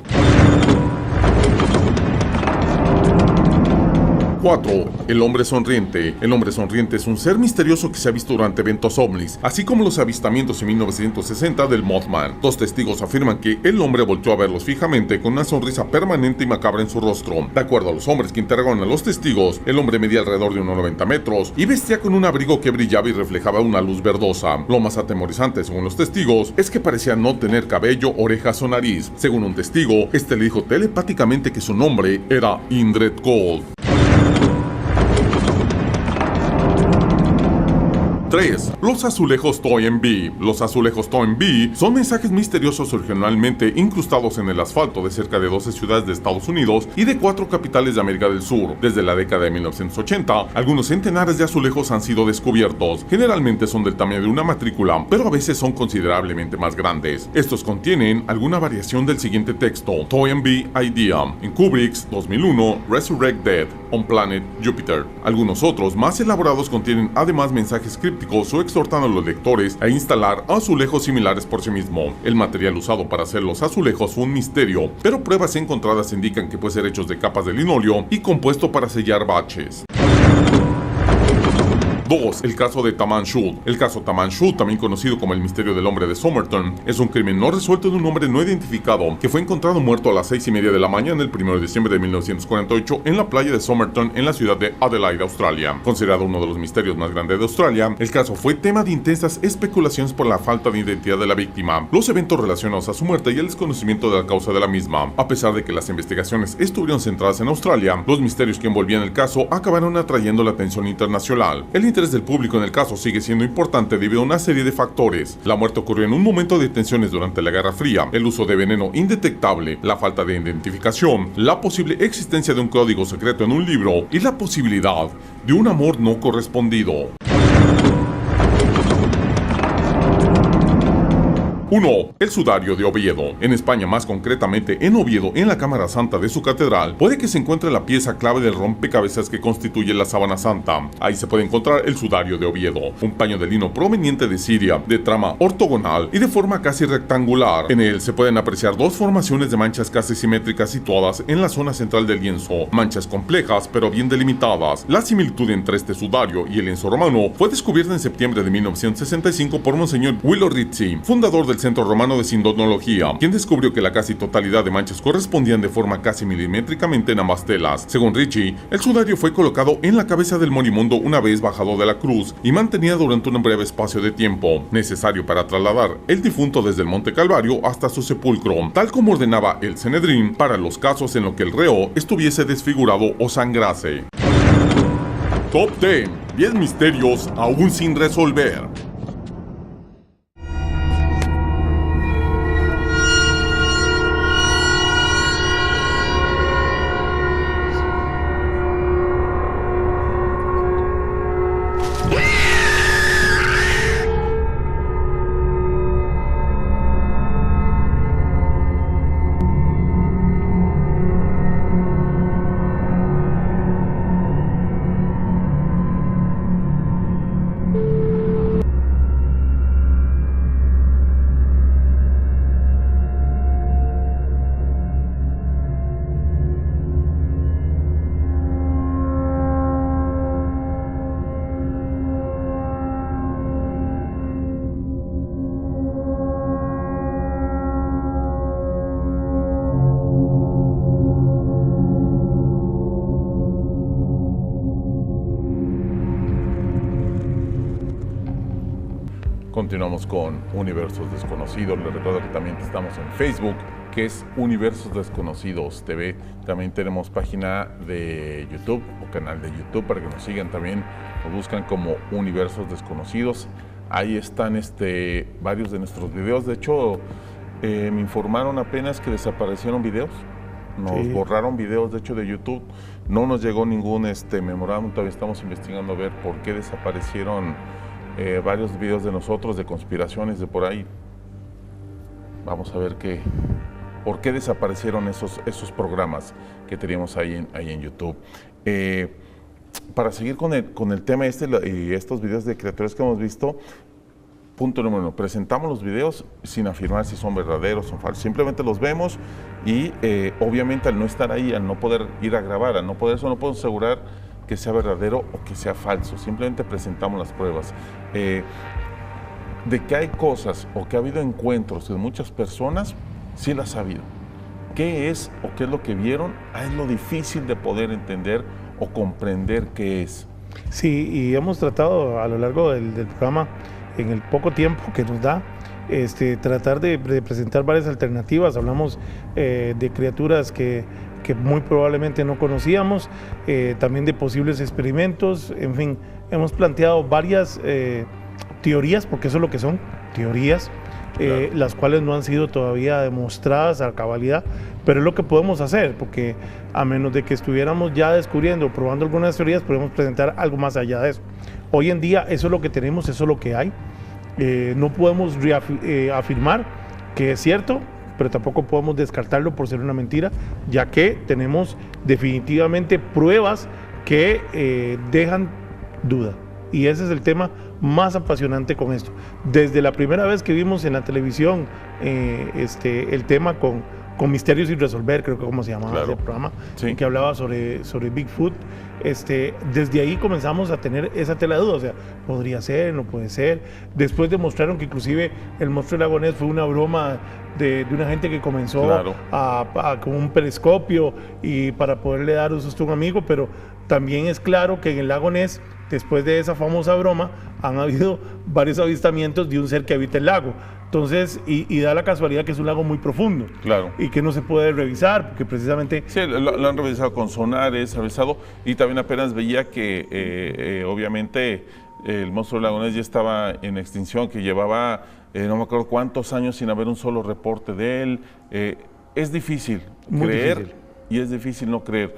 4. El hombre sonriente. El hombre sonriente es un ser misterioso que se ha visto durante eventos ovnis, así como los avistamientos en 1960 del Mothman. 2 testigos afirman que el hombre volteó a verlos fijamente con una sonrisa permanente y macabra en su rostro. De acuerdo a los hombres que interrogaron a los testigos, el hombre medía alrededor de unos 90 metros y vestía con un abrigo que brillaba y reflejaba una luz verdosa. Lo más atemorizante, según los testigos, es que parecía no tener cabello, orejas o nariz. Según un testigo, este le dijo telepáticamente que su nombre era Indred Cold. 3. Los azulejos Toynbee. Los azulejos Toynbee son mensajes misteriosos originalmente incrustados en el asfalto de cerca de 12 ciudades de Estados Unidos y de 4 capitales de América del Sur. Desde la década de 1980, algunos centenares de azulejos han sido descubiertos. Generalmente son del tamaño de una matrícula, pero a veces son considerablemente más grandes. Estos contienen alguna variación del siguiente texto: Toynbee Idea, en Kubrick's 2001 Resurrect Dead, on Planet Jupiter. Algunos otros, más elaborados, contienen además mensajes crípticos o exhortan a los lectores a instalar azulejos similares por sí mismo. El material usado para hacer los azulejos fue un misterio, pero pruebas encontradas indican que puede ser hechos de capas de linóleo y compuesto para sellar baches. 2. El caso de Taman Shud. El caso Taman Shud, también conocido como el misterio del hombre de Somerton, es un crimen no resuelto de un hombre no identificado que fue encontrado muerto a las 6:30 de la mañana el 1 de diciembre de 1948 en la playa de Somerton en la ciudad de Adelaide, Australia. Considerado uno de los misterios más grandes de Australia, el caso fue tema de intensas especulaciones por la falta de identidad de la víctima, los eventos relacionados a su muerte y el desconocimiento de la causa de la misma. A pesar de que las investigaciones estuvieron centradas en Australia, los misterios que envolvían el caso acabaron atrayendo la atención internacional. El interés del público en el caso sigue siendo importante debido a una serie de factores. La muerte ocurrió en un momento de tensiones durante la Guerra Fría, el uso de veneno indetectable, la falta de identificación, la posible existencia de un código secreto en un libro y la posibilidad de un amor no correspondido. 1. El sudario de Oviedo. En España, más concretamente en Oviedo, en la Cámara Santa de su catedral, puede que se encuentre la pieza clave del rompecabezas que constituye la Sábana Santa. Ahí se puede encontrar el sudario de Oviedo, un paño de lino proveniente de Siria, de trama ortogonal y de forma casi rectangular. En él se pueden apreciar 2 formaciones de manchas casi simétricas situadas en la zona central del lienzo, manchas complejas pero bien delimitadas. La similitud entre este sudario y el lienzo romano fue descubierta en septiembre de 1965 por Monseñor Willo Rizzi, fundador del Centro Romano de Sindonología, quien descubrió que la casi totalidad de manchas correspondían de forma casi milimétricamente en ambas telas. Según Rizzi, el sudario fue colocado en la cabeza del moribundo una vez bajado de la cruz y mantenida durante un breve espacio de tiempo, necesario para trasladar el difunto desde el Monte Calvario hasta su sepulcro, tal como ordenaba el Sanedrín para los casos en los que el reo estuviese desfigurado o sangrase. Top 10. 10 misterios aún sin resolver. Continuamos con Universos Desconocidos. Les recuerdo que también estamos en Facebook, que es Universos Desconocidos TV. También tenemos página de YouTube o canal de YouTube para que nos sigan también. Nos buscan como Universos Desconocidos. Ahí están varios de nuestros videos. De hecho, me informaron apenas que desaparecieron videos. Nos borraron videos, de hecho, de YouTube. No nos llegó ningún memorándum. Todavía estamos investigando a ver por qué desaparecieron varios videos de nosotros, de conspiraciones, de por ahí. Vamos a ver por qué desaparecieron esos programas que teníamos ahí en YouTube. Para seguir con el tema y estos videos de criaturas que hemos visto, punto número 1, presentamos los videos sin afirmar si son verdaderos o son falsos. Simplemente los vemos y obviamente al no estar ahí, al no poder ir a grabar, no puedo asegurar que sea verdadero o que sea falso, simplemente presentamos las pruebas. De que hay cosas o que ha habido encuentros de muchas personas, sí las ha habido. ¿Qué es o qué es lo que vieron? Es lo difícil de poder entender o comprender qué es. Sí, y hemos tratado a lo largo del programa, en el poco tiempo que nos da, tratar de presentar varias alternativas. Hablamos de criaturas que muy probablemente no conocíamos, también de posibles experimentos, en fin, hemos planteado varias teorías, porque eso es lo que son, teorías, claro, las cuales no han sido todavía demostradas a cabalidad, pero es lo que podemos hacer, porque a menos de que estuviéramos ya descubriendo, probando algunas teorías, podemos presentar algo más allá de eso. Hoy en día eso es lo que tenemos, eso es lo que hay. No podemos afirmar que es cierto, pero tampoco podemos descartarlo por ser una mentira, ya que tenemos definitivamente pruebas que dejan duda. Y ese es el tema más apasionante con esto. Desde la primera vez que vimos en la televisión el tema con Misterios sin Resolver, creo que como se llamaba, claro, ese programa, sí, que hablaba sobre Bigfoot, desde ahí comenzamos a tener esa tela de duda, o sea, podría ser, no puede ser. Después demostraron que inclusive el monstruo del lago Ness fue una broma de una gente que comenzó, claro, con un periscopio y para poderle dar un susto a un amigo, pero también es claro que en el lago Ness, después de esa famosa broma, han habido varios avistamientos de un ser que habita el lago. Entonces, y da la casualidad que es un lago muy profundo, claro, y que no se puede revisar, porque precisamente... Sí, lo han revisado con sonares, revisado, y también apenas veía que obviamente el monstruo del lago Ness ya estaba en extinción, que llevaba no me acuerdo cuántos años sin haber un solo reporte de él. Es difícil muy creer difícil. Y es difícil no creer.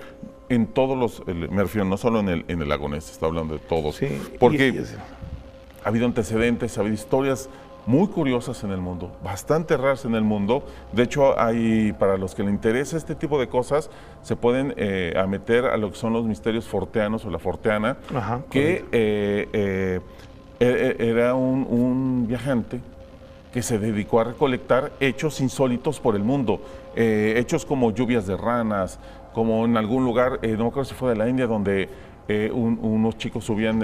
En todos los, me refiero no solo en el lago Ness, está hablando de todos, sí, porque ha habido antecedentes, ha habido historias muy curiosas en el mundo, bastante raras en el mundo. De hecho, hay, para los que les interesa este tipo de cosas, se pueden meter a lo que son los misterios forteanos o la forteana. Ajá, que era un viajante que se dedicó a recolectar hechos insólitos por el mundo, hechos como lluvias de ranas, como en algún lugar, no me acuerdo si fue de la India, donde unos chicos subían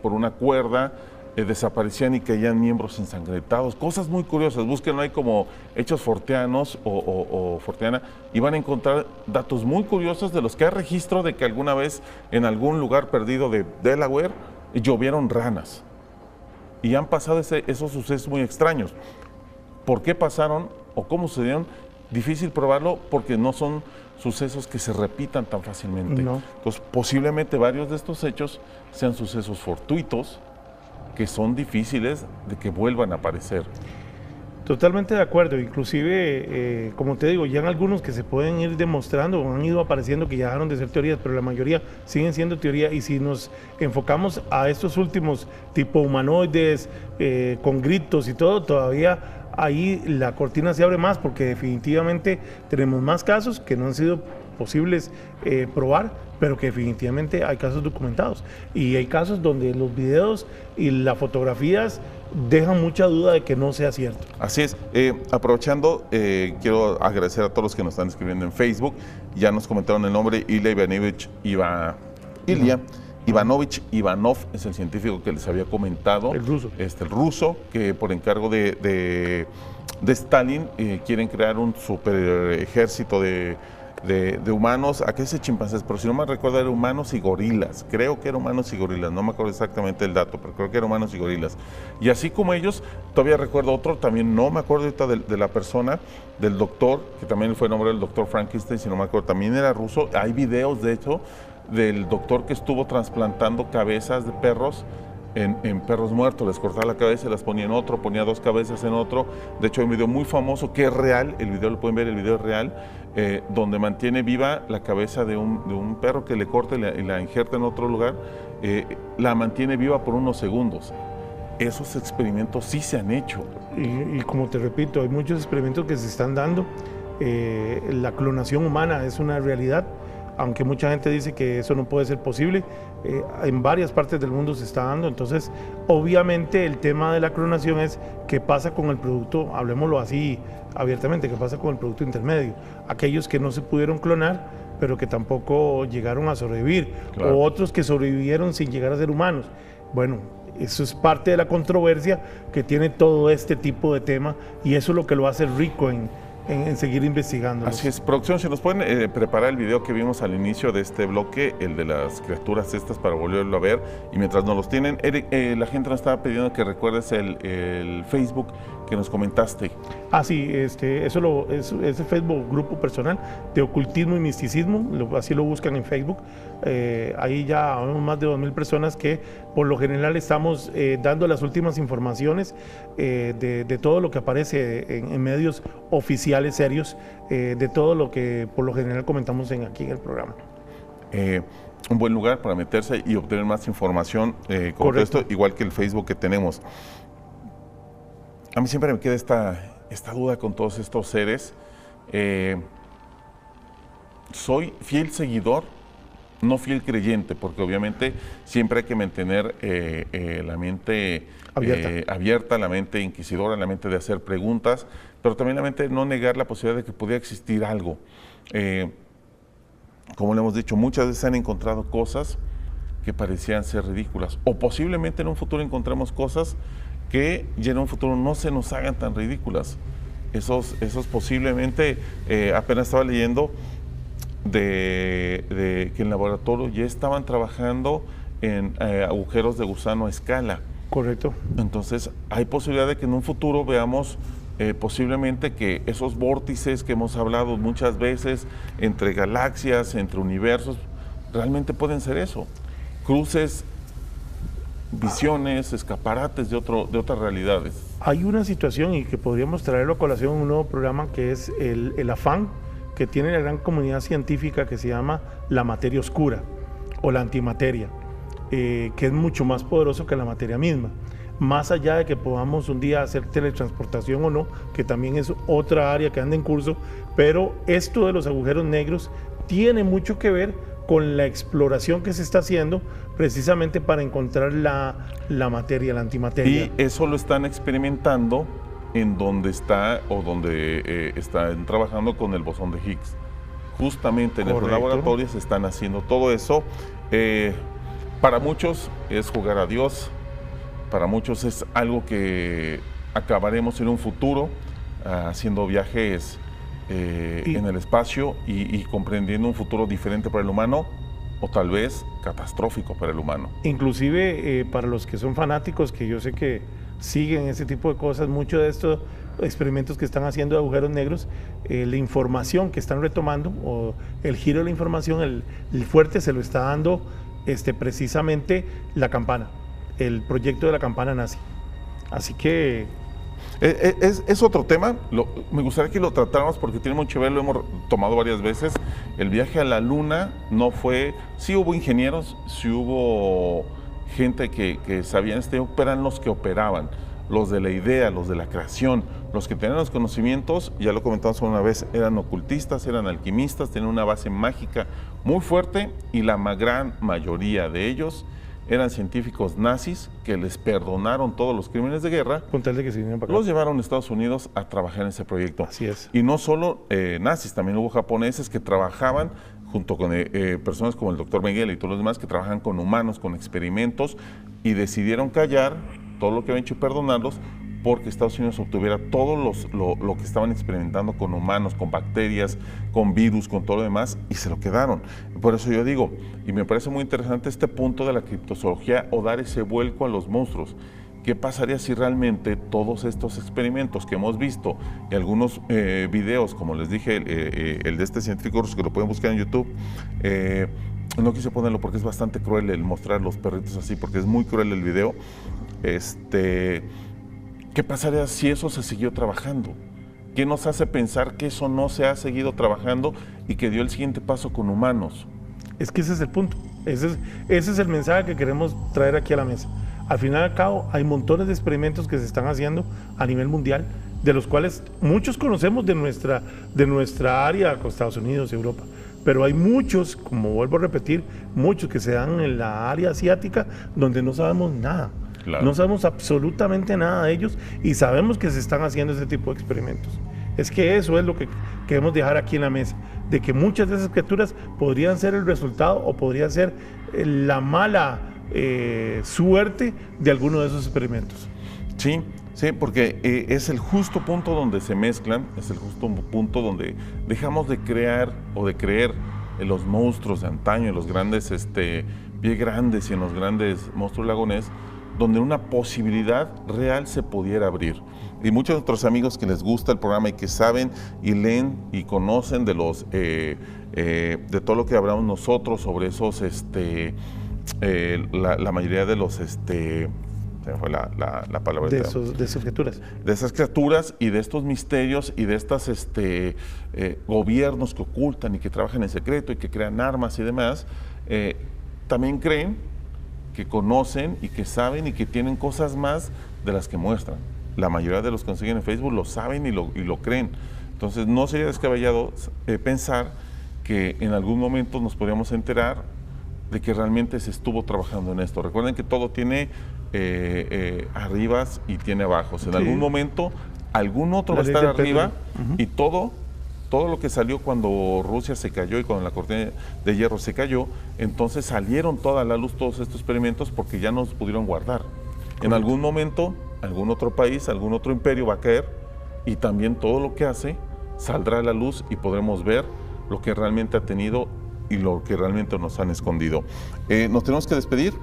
por una cuerda, desaparecían y caían miembros ensangrentados, cosas muy curiosas. Búsquenlo ahí como hechos forteanos o forteana y van a encontrar datos muy curiosos de los que hay registro de que alguna vez en algún lugar perdido de Delaware llovieron ranas y han pasado esos sucesos muy extraños. ¿Por qué pasaron o cómo sucedieron? Difícil probarlo porque no son sucesos que se repitan tan fácilmente. No. Entonces, posiblemente varios de estos hechos sean sucesos fortuitos que son difíciles de que vuelvan a aparecer. Totalmente de acuerdo, inclusive, como te digo, ya en algunos que se pueden ir demostrando o han ido apareciendo que ya dejaron de ser teorías, pero la mayoría siguen siendo teoría. Y si nos enfocamos a estos últimos, tipo humanoides, con gritos y todo, todavía ahí la cortina se abre más, porque definitivamente tenemos más casos que no han sido posibles probar, pero que definitivamente hay casos documentados. Y hay casos donde los videos y las fotografías dejan mucha duda de que no sea cierto. Así es. Aprovechando, quiero agradecer a todos los que nos están escribiendo en Facebook. Ya nos comentaron el nombre, Ilya Ivanovich Ivanov es el científico que les había comentado. El ruso. El ruso, que por encargo de Stalin quieren crear un super ejército de humanos, aquí dice chimpancés, pero si no me recuerdo era humanos y gorilas, creo que era humanos y gorilas, no me acuerdo exactamente el dato, pero creo que era humanos y gorilas. Y así como ellos, todavía recuerdo otro, también no me acuerdo ahorita de la persona, del doctor, que también fue el nombre del doctor Frankenstein, si no me acuerdo, también era ruso. Hay videos, de hecho, del doctor que estuvo trasplantando cabezas de perros en perros muertos, les cortaba la cabeza, las ponía en otro, ponía dos cabezas en otro. De hecho hay un video muy famoso que es real, el video lo pueden ver, el video es real, donde mantiene viva la cabeza de un perro que le corta y la injerta en otro lugar, la mantiene viva por unos segundos. Esos experimentos sí se han hecho. Y como te repito, hay muchos experimentos que se están dando. La clonación humana es una realidad, aunque mucha gente dice que eso no puede ser posible. En varias partes del mundo se está dando. Entonces, obviamente el tema de la clonación es qué pasa con el producto, hablemoslo así abiertamente, qué pasa con el producto intermedio. Aquellos que no se pudieron clonar, pero que tampoco llegaron a sobrevivir, Claro. o otros que sobrevivieron sin llegar a ser humanos. Bueno, eso es parte de la controversia que tiene todo este tipo de tema, y eso es lo que lo hace rico en seguir investigando. Así es, producción, si nos pueden preparar el video que vimos al inicio de este bloque, el de las criaturas estas, para volverlo a ver, y mientras nos los tienen, Eric, la gente nos estaba pidiendo que recuerdes el Facebook que nos comentaste. Ah, sí, ese Facebook, grupo personal de ocultismo y misticismo, así lo buscan en Facebook. Ahí ya habemos más de 2,000 personas que por lo general estamos dando las últimas informaciones de todo lo que aparece en medios oficiales serios, de todo lo que por lo general comentamos aquí en el programa. Un buen lugar para meterse y obtener más información con todo esto, igual que el Facebook que tenemos. A mí siempre me queda esta duda con todos estos seres. Soy fiel seguidor, no fiel creyente, porque obviamente siempre hay que mantener la mente abierta, la mente inquisidora, la mente de hacer preguntas, pero también la mente de no negar la posibilidad de que pudiera existir algo. Como le hemos dicho, muchas veces se han encontrado cosas que parecían ser ridículas, o posiblemente en un futuro encontremos cosas que ya en un futuro no se nos hagan tan ridículas. Esos posiblemente, apenas estaba leyendo de que en laboratorio ya estaban trabajando en agujeros de gusano a escala. Correcto. Entonces hay posibilidad de que en un futuro veamos posiblemente que esos vórtices que hemos hablado muchas veces entre galaxias, entre universos, realmente pueden ser eso, cruces, visiones, escaparates de otras realidades. Hay una situación, y que podríamos traerlo a colación en un nuevo programa, que es el afán que tiene la gran comunidad científica, que se llama la materia oscura o la antimateria, que es mucho más poderoso que la materia misma. Más allá de que podamos un día hacer teletransportación o no, que también es otra área que anda en curso, pero esto de los agujeros negros tiene mucho que ver con la exploración que se está haciendo precisamente para encontrar la materia, la antimateria. Y eso lo están experimentando en donde están trabajando con el bosón de Higgs. Justamente en los laboratorios están haciendo todo eso. Para muchos es jugar a Dios, para muchos es algo que acabaremos en un futuro haciendo viajes en el espacio y comprendiendo un futuro diferente para el humano, o tal vez catastrófico para el humano. Inclusive para los que son fanáticos, que yo sé que siguen ese tipo de cosas, muchos de estos experimentos que están haciendo de agujeros negros, la información que están retomando, o el giro de la información, el fuerte se lo está dando precisamente la campana, el proyecto de la campana nazi. Así que es otro tema, me gustaría que lo tratáramos porque tiene mucho que ver, lo hemos tomado varias veces. El viaje a la luna no fue, sí hubo ingenieros, sí hubo gente que sabían pero eran los que operaban, los de la idea, los de la creación, los que tenían los conocimientos, ya lo comentamos una vez, eran ocultistas, eran alquimistas, tenían una base mágica muy fuerte, y la gran mayoría de ellos eran científicos nazis que les perdonaron todos los crímenes de guerra, con tal de que se vinieran para acá. los llevaron a Estados Unidos a trabajar en ese proyecto. Así es. Y no solo nazis, también hubo japoneses que trabajaban junto con personas como el doctor Mengele y todos los demás, que trabajan con humanos, con experimentos, y decidieron callar todo lo que habían hecho y perdonarlos, porque Estados Unidos obtuviera todo lo que estaban experimentando con humanos, con bacterias, con virus, con todo lo demás, y se lo quedaron. Por eso yo digo, y me parece muy interesante este punto de la criptozoología, o dar ese vuelco a los monstruos. ¿Qué pasaría si realmente todos estos experimentos que hemos visto y algunos videos, como les dije, el de este científico que lo pueden buscar en YouTube, no quise ponerlo porque es bastante cruel el mostrar los perritos así, porque es muy cruel el video. ¿Qué pasaría si eso se siguió trabajando? ¿Qué nos hace pensar que eso no se ha seguido trabajando y que dio el siguiente paso con humanos? Es que ese es el punto, ese es el mensaje que queremos traer aquí a la mesa. Al final y al cabo, hay montones de experimentos que se están haciendo a nivel mundial, de los cuales muchos conocemos de nuestra área, con Estados Unidos y Europa, pero hay muchos, como vuelvo a repetir, muchos que se dan en la área asiática, donde no sabemos nada. Claro. No sabemos absolutamente nada de ellos, y sabemos que se están haciendo ese tipo de experimentos. Es que eso es lo que queremos dejar aquí en la mesa. de que muchas de esas criaturas podrían ser el resultado o podría ser la mala suerte de alguno de esos experimentos. Sí, sí, porque es el justo punto donde se mezclan, es el justo punto donde dejamos de crear o de creer en los monstruos de antaño, en los grandes pie grandes y en los grandes monstruos lagones, donde una posibilidad real se pudiera abrir. Y muchos de nuestros amigos que les gusta el programa y que saben y leen y conocen de de todo lo que hablamos nosotros sobre esos, la mayoría de los, se me fue la palabra. De esas criaturas. De esas criaturas y de estos misterios y de estas gobiernos que ocultan y que trabajan en secreto y que crean armas y demás, también creen que conocen y que saben y que tienen cosas más de las que muestran. La mayoría de los que nos siguen en Facebook lo saben y lo creen. Entonces no sería descabellado pensar que en algún momento nos podríamos enterar de que realmente se estuvo trabajando en esto. Recuerden que todo tiene arribas y tiene abajos. En algún momento algún otro va a estar arriba y todo lo que salió cuando Rusia se cayó y cuando la cortina de hierro se cayó, entonces salieron toda la luz todos estos experimentos porque ya no los pudieron guardar. En algún momento, algún otro país, algún otro imperio va a caer y también todo lo que hace saldrá a la luz y podremos ver lo que realmente ha tenido y lo que realmente nos han escondido. Nos tenemos que despedir.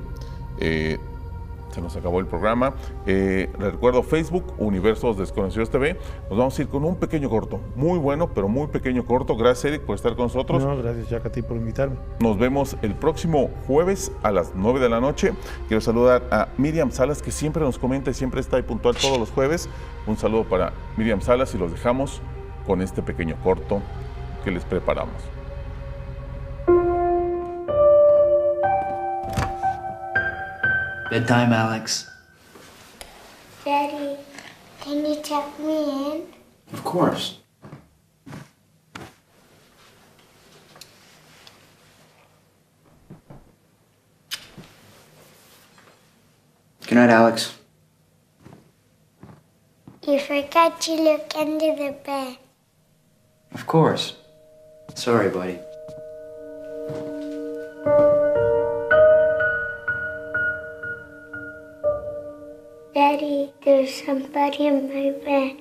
Se nos acabó el programa. Les recuerdo Facebook, Universos Desconocidos TV. Nos vamos a ir con un pequeño corto, muy bueno, pero muy pequeño corto. Gracias, Eric, por estar con nosotros. No, gracias, Jack, a ti por invitarme. Nos vemos el próximo jueves a las 9 de la noche. Quiero saludar a Miriam Salas, que siempre nos comenta y siempre está ahí puntual todos los jueves. Un saludo para Miriam Salas y los dejamos con este pequeño corto que les preparamos. Bedtime, Alex. Daddy, can you tuck me in? Of course. Good night, Alex. You forgot to look under the bed. Of course. Sorry, buddy. Daddy, there's somebody in my bed.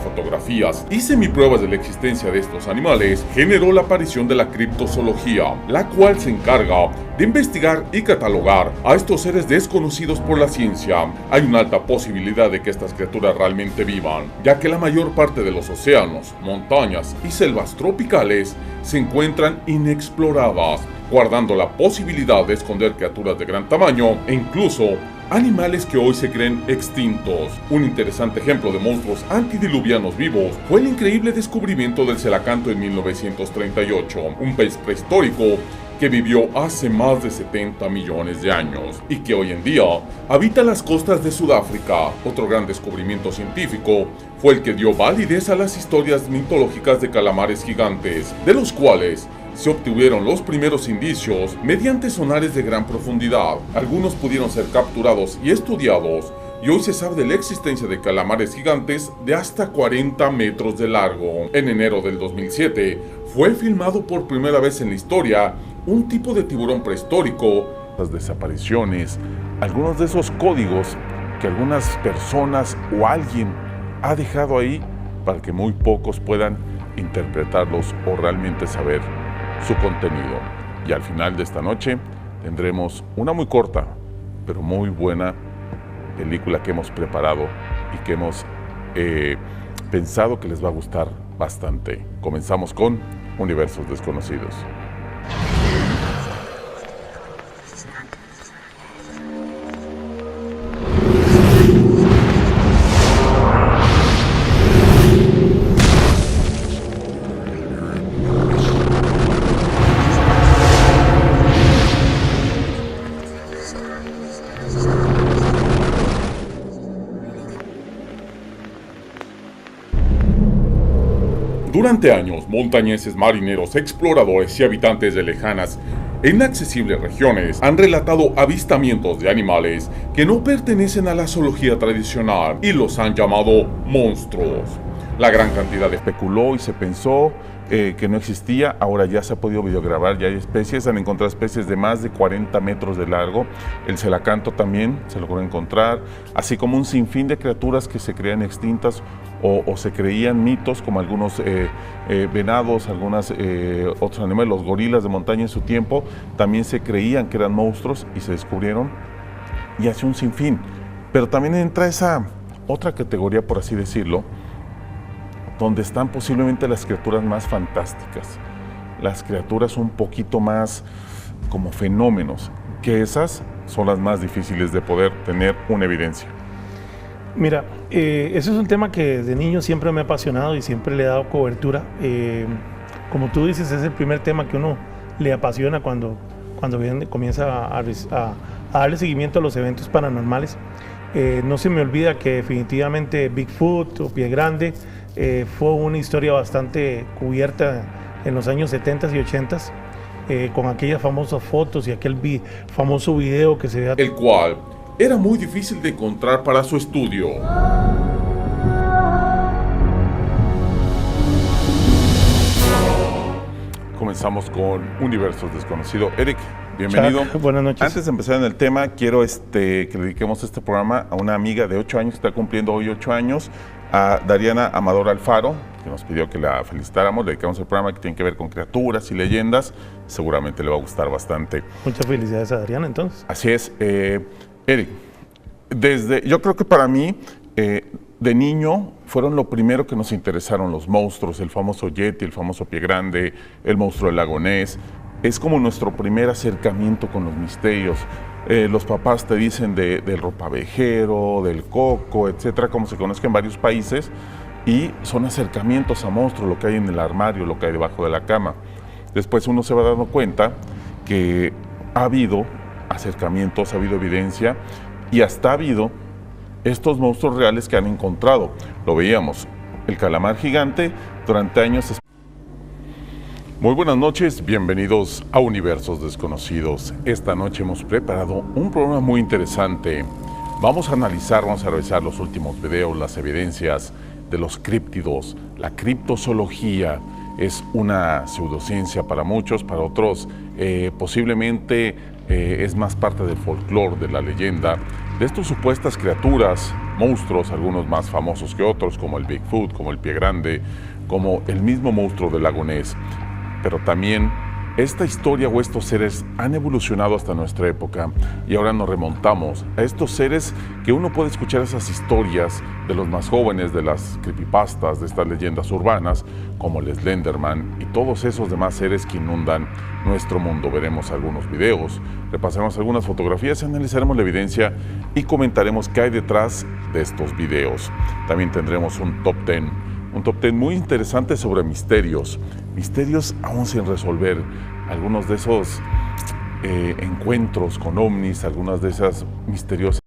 Fotografías y semipruebas de la existencia de estos animales generó la aparición de la criptozoología, la cual se encarga de investigar y catalogar a estos seres desconocidos por la ciencia. Hay una alta posibilidad de que estas criaturas realmente vivan, ya que la mayor parte de los océanos, montañas y selvas tropicales se encuentran inexploradas, guardando la posibilidad de esconder criaturas de gran tamaño e incluso animales que hoy se creen extintos. Un interesante ejemplo de monstruos antidiluvianos vivos fue el increíble descubrimiento del celacanto en 1938, un pez prehistórico que vivió hace más de 70 millones de años y que hoy en día habita las costas de Sudáfrica. Otro gran descubrimiento científico fue el que dio validez a las historias mitológicas de calamares gigantes, de los cuales se obtuvieron los primeros indicios mediante sonares de gran profundidad. Algunos pudieron ser capturados y estudiados, y hoy se sabe de la existencia de calamares gigantes de hasta 40 metros de largo. En enero del 2007 fue filmado por primera vez en la historia un tipo de tiburón prehistórico. Las desapariciones, algunos de esos códigos que algunas personas o alguien ha dejado ahí para que muy pocos puedan interpretarlos o realmente saber su contenido. Y al final de esta noche tendremos una muy corta pero muy buena película que hemos preparado y que hemos pensado que les va a gustar bastante. Comenzamos con Universos Desconocidos. Durante años, montañeses, marineros, exploradores y habitantes de lejanas e inaccesibles regiones han relatado avistamientos de animales que no pertenecen a la zoología tradicional y los han llamado monstruos. La gran cantidad de especuló y se pensó que no existía, ahora ya se ha podido videograbar, ya hay especies, han encontrado especies de más de 40 metros de largo, el celacanto también se logró encontrar, así como un sinfín de criaturas que se creían extintas o se creían mitos, como algunos venados, algunos otros animales, los gorilas de montaña en su tiempo, también se creían que eran monstruos y se descubrieron, y así un sinfín. Pero también entra esa otra categoría, por así decirlo, donde están posiblemente las criaturas más fantásticas, las criaturas un poquito más como fenómenos, que esas son las más difíciles de poder tener una evidencia. Mira, ese es un tema que desde niño siempre me ha apasionado y siempre le he dado cobertura. Como tú dices, es el primer tema que uno le apasiona cuando comienza a darle seguimiento a los eventos paranormales. No se me olvida que definitivamente Bigfoot o Pie Grande fue una historia bastante cubierta en los años 70 y 80 con aquellas famosas fotos y aquel famoso video que se ve, el cual era muy difícil de encontrar para su estudio. Comenzamos con Universos Desconocidos. Eric, bienvenido. Chuck, buenas noches. Antes de empezar en el tema, quiero que le dediquemos este programa a una amiga de 8 años, que está cumpliendo hoy 8 años, a Dariana Amador Alfaro, que nos pidió que la felicitáramos. Le dedicamos el programa que tiene que ver con criaturas y leyendas. Seguramente le va a gustar bastante. Muchas felicidades a Dariana, entonces. Así es. Eric, yo creo que para mí, de niño, fueron lo primero que nos interesaron los monstruos, el famoso Yeti, el famoso Pie Grande, el monstruo del lago Ness. Es como nuestro primer acercamiento con los misterios. Los papás te dicen del ropavejero, del coco, etcétera, como se conozca en varios países, y son acercamientos a monstruos, lo que hay en el armario, lo que hay debajo de la cama. Después uno se va dando cuenta que ha habido acercamientos, ha habido evidencia, y hasta ha habido estos monstruos reales que han encontrado. Lo veíamos, el calamar gigante, durante años. Muy buenas noches, bienvenidos a Universos Desconocidos. Esta noche hemos preparado un programa muy interesante. Vamos a analizar, vamos a revisar los últimos videos, las evidencias de los críptidos. La criptozoología es una pseudociencia para muchos, para otros posiblemente es más parte del folclore, de la leyenda, de estas supuestas criaturas, monstruos, algunos más famosos que otros, como el Bigfoot, como el Pie Grande, como el mismo monstruo del lago Ness. Pero también esta historia o estos seres han evolucionado hasta nuestra época y ahora nos remontamos a estos seres que uno puede escuchar esas historias de los más jóvenes, de las creepypastas, de estas leyendas urbanas, como el Slenderman y todos esos demás seres que inundan nuestro mundo. Veremos algunos videos, repasaremos algunas fotografías, analizaremos la evidencia y comentaremos qué hay detrás de estos videos. También tendremos un top 10. Un top 10 muy interesante sobre misterios aún sin resolver, algunos de esos encuentros con ovnis, algunas de esas misteriosas